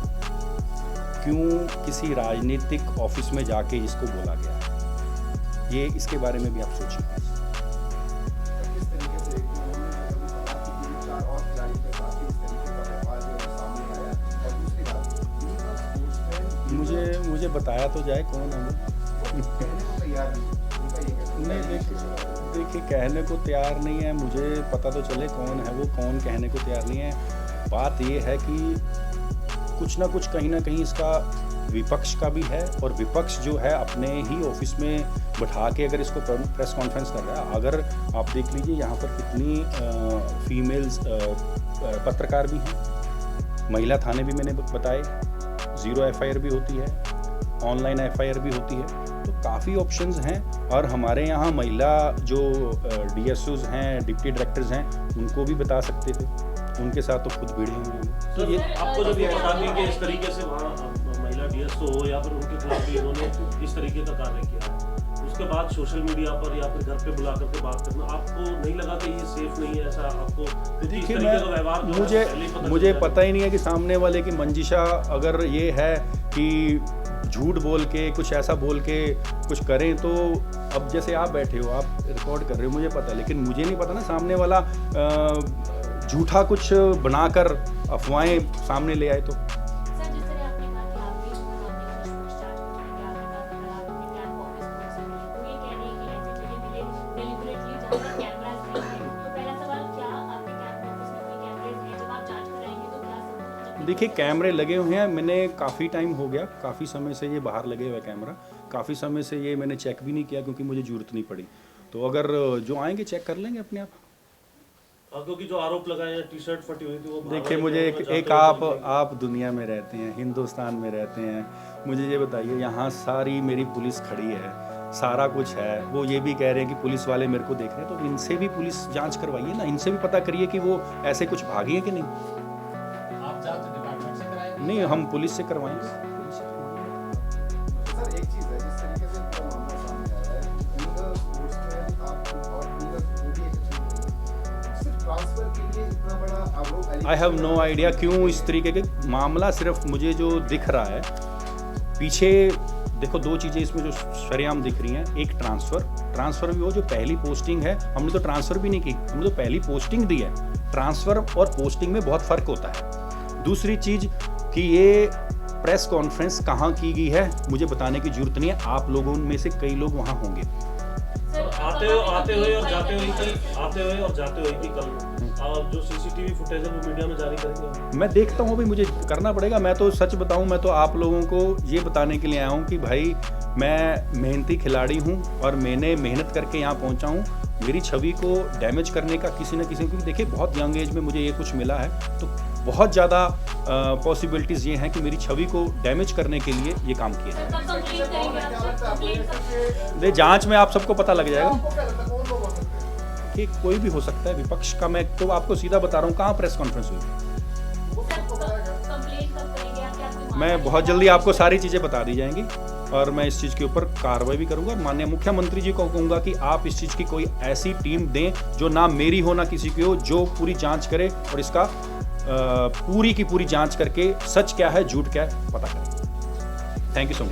क्यों किसी राजनीतिक ऑफिस में जाके इसको बोला गया, ये इसके बारे में भी आप सोचिए। मुझे बताया तो जाए कौन है वो। नहीं देखिए कहने को तैयार नहीं है, मुझे पता तो चले कौन है वो, कौन कहने को तैयार नहीं है। बात ये है कि कुछ ना कुछ कहीं ना कहीं इसका विपक्ष का भी है, और विपक्ष जो है अपने ही ऑफिस में बैठा के अगर इसको प्रेस कॉन्फ्रेंस कर रहा है। अगर आप देख लीजिए यहाँ पर कितनी फीमेल्स पत्रकार भी हैं, महिला थाने भी मैंने बताए, 0 FIR भी होती है, ऑनलाइन FIR भी होती है, तो काफ़ी ऑप्शंस हैं। और हमारे यहाँ महिला जो DSOs हैं, डिप्टी डायरेक्टर्स हैं, उनको भी बता सकते थे, उनके साथ तो खुद भिड़े हुए हैं। तो ये आपको जब ये पता नहीं कि इस तरीके से वहाँ महिला DSO हो या फिर उनके खिलाफ भी इन्होंने इस तरीके का कार्य किया है, उसके बाद सोशल मीडिया पर या फिर घर पे बुला करके बात करना, आपको नहीं लगा कि ये सेफ नहीं है? ऐसा आपको देखिए, मुझे पता ही नहीं है कि सामने वाले की मंजिशा अगर ये है कि झूठ बोल के कुछ ऐसा बोल के कुछ करें, तो अब जैसे आप बैठे हो, आप रिकॉर्ड कर रहे हो, मुझे पता है, लेकिन मुझे नहीं पता ना सामने वाला झूठा कुछ बनाकर अफवाहें सामने ले आए तो। सर, जिस तरह आपने कहा कि आप भी भ्रष्टाचार करेंगे, आपने कहा कि अगर आप अपने कैंप ऑफिस में से मिले, तो ये कह रहे हैं कि ऐसे जगह मिले डेलिबरेटली जहाँ पर कैमरास नहीं है। तो पहला सवाल, क्या आपके कैंप ऑफिस में कोई कैमरेज हैं? जब आप जांच कराएंगे तो क्या सबूत? देखिए, कैमरे लगे हुए हैं, मैंने काफ़ी टाइम हो गया, काफ़ी समय से ये बाहर लगे हुए कैमरा, काफ़ी समय से ये मैंने चेक भी नहीं किया क्योंकि मुझे ज़रूरत नहीं पड़ी। तो अगर जो आएंगे चेक कर लेंगे अपने आप। क्योंकि जो आरोप लगाए हैं, टी-शर्ट फटी हुई थी वो देखिए, मुझे एक आप दुनिया में रहते हैं, हिंदुस्तान में रहते हैं, मुझे ये बताइए, यहाँ सारी मेरी पुलिस खड़ी है, सारा कुछ है, वो ये भी कह रहे हैं कि पुलिस वाले मेरे को देख रहे हैं, तो इनसे भी पुलिस जांच करवाइए ना, इनसे भी पता करिए कि वो ऐसे कुछ भागी है कि नहीं। आप जांच डिपार्टमेंट से कराएंगे? नहीं, हम पुलिस से करवाएंगे। सर, एक चीज़ है, जिस तरीके से पूरा मामला सामने आया है, ट्रांसफर के लिए इतना बड़ा आरोप, आई हैव नो आइडिया क्यों इस तरीके के मामला, सिर्फ मुझे जो दिख रहा है पीछे, देखो 2 चीज़ें इसमें जो सरेआम दिख रही हैं। एक ट्रांसफ़र भी हो, जो पहली पोस्टिंग है, हमने तो ट्रांसफ़र भी नहीं की, हमने तो पहली पोस्टिंग दी है। ट्रांसफ़र और पोस्टिंग में बहुत फ़र्क होता है। दूसरी चीज़ कि ये प्रेस कॉन्फ्रेंस कहाँ की गई है मुझे बताने की जरूरत नहीं है, आप लोगों में से कई लोग वहाँ होंगे। आते हुए और जाते हुए कि कल जो CCTV फुटेज है वो मीडिया में जारी करेंगे। मैं देखता हूँ, भाई मुझे करना पड़ेगा। मैं तो सच बताऊँ, मैं तो आप लोगों को ये बताने के लिए आया हूँ कि भाई मैं मेहनती खिलाड़ी हूँ और मैंने मेहनत करके यहाँ पहुँचा हूँ। मेरी छवि को डैमेज करने का किसी न किसी, क्योंकि देखिए बहुत यंग एज में मुझे ये कुछ मिला है, तो बहुत ज़्यादा पॉसिबिलिटीज़ ये हैं कि मेरी छवि को डैमेज करने के लिए ये काम किया जाए। जांच में आप सबको पता लग जाएगा कि कोई भी हो सकता है विपक्ष का। मैं तो आपको सीधा बता रहा हूँ, कहाँ प्रेस कॉन्फ्रेंस हुई। मैं बहुत जल्दी आपको सारी चीज़ें बता दी जाएंगी और मैं इस चीज़ के ऊपर कार्रवाई भी करूंगा। माननीय मुख्यमंत्री जी को कहूँगा कि आप इस चीज़ की कोई ऐसी टीम दें जो ना मेरी हो ना किसी की हो, जो पूरी जांच करे और इसका पूरी की पूरी जांच करके सच क्या है झूठ क्या है पता करें। Thank you so much.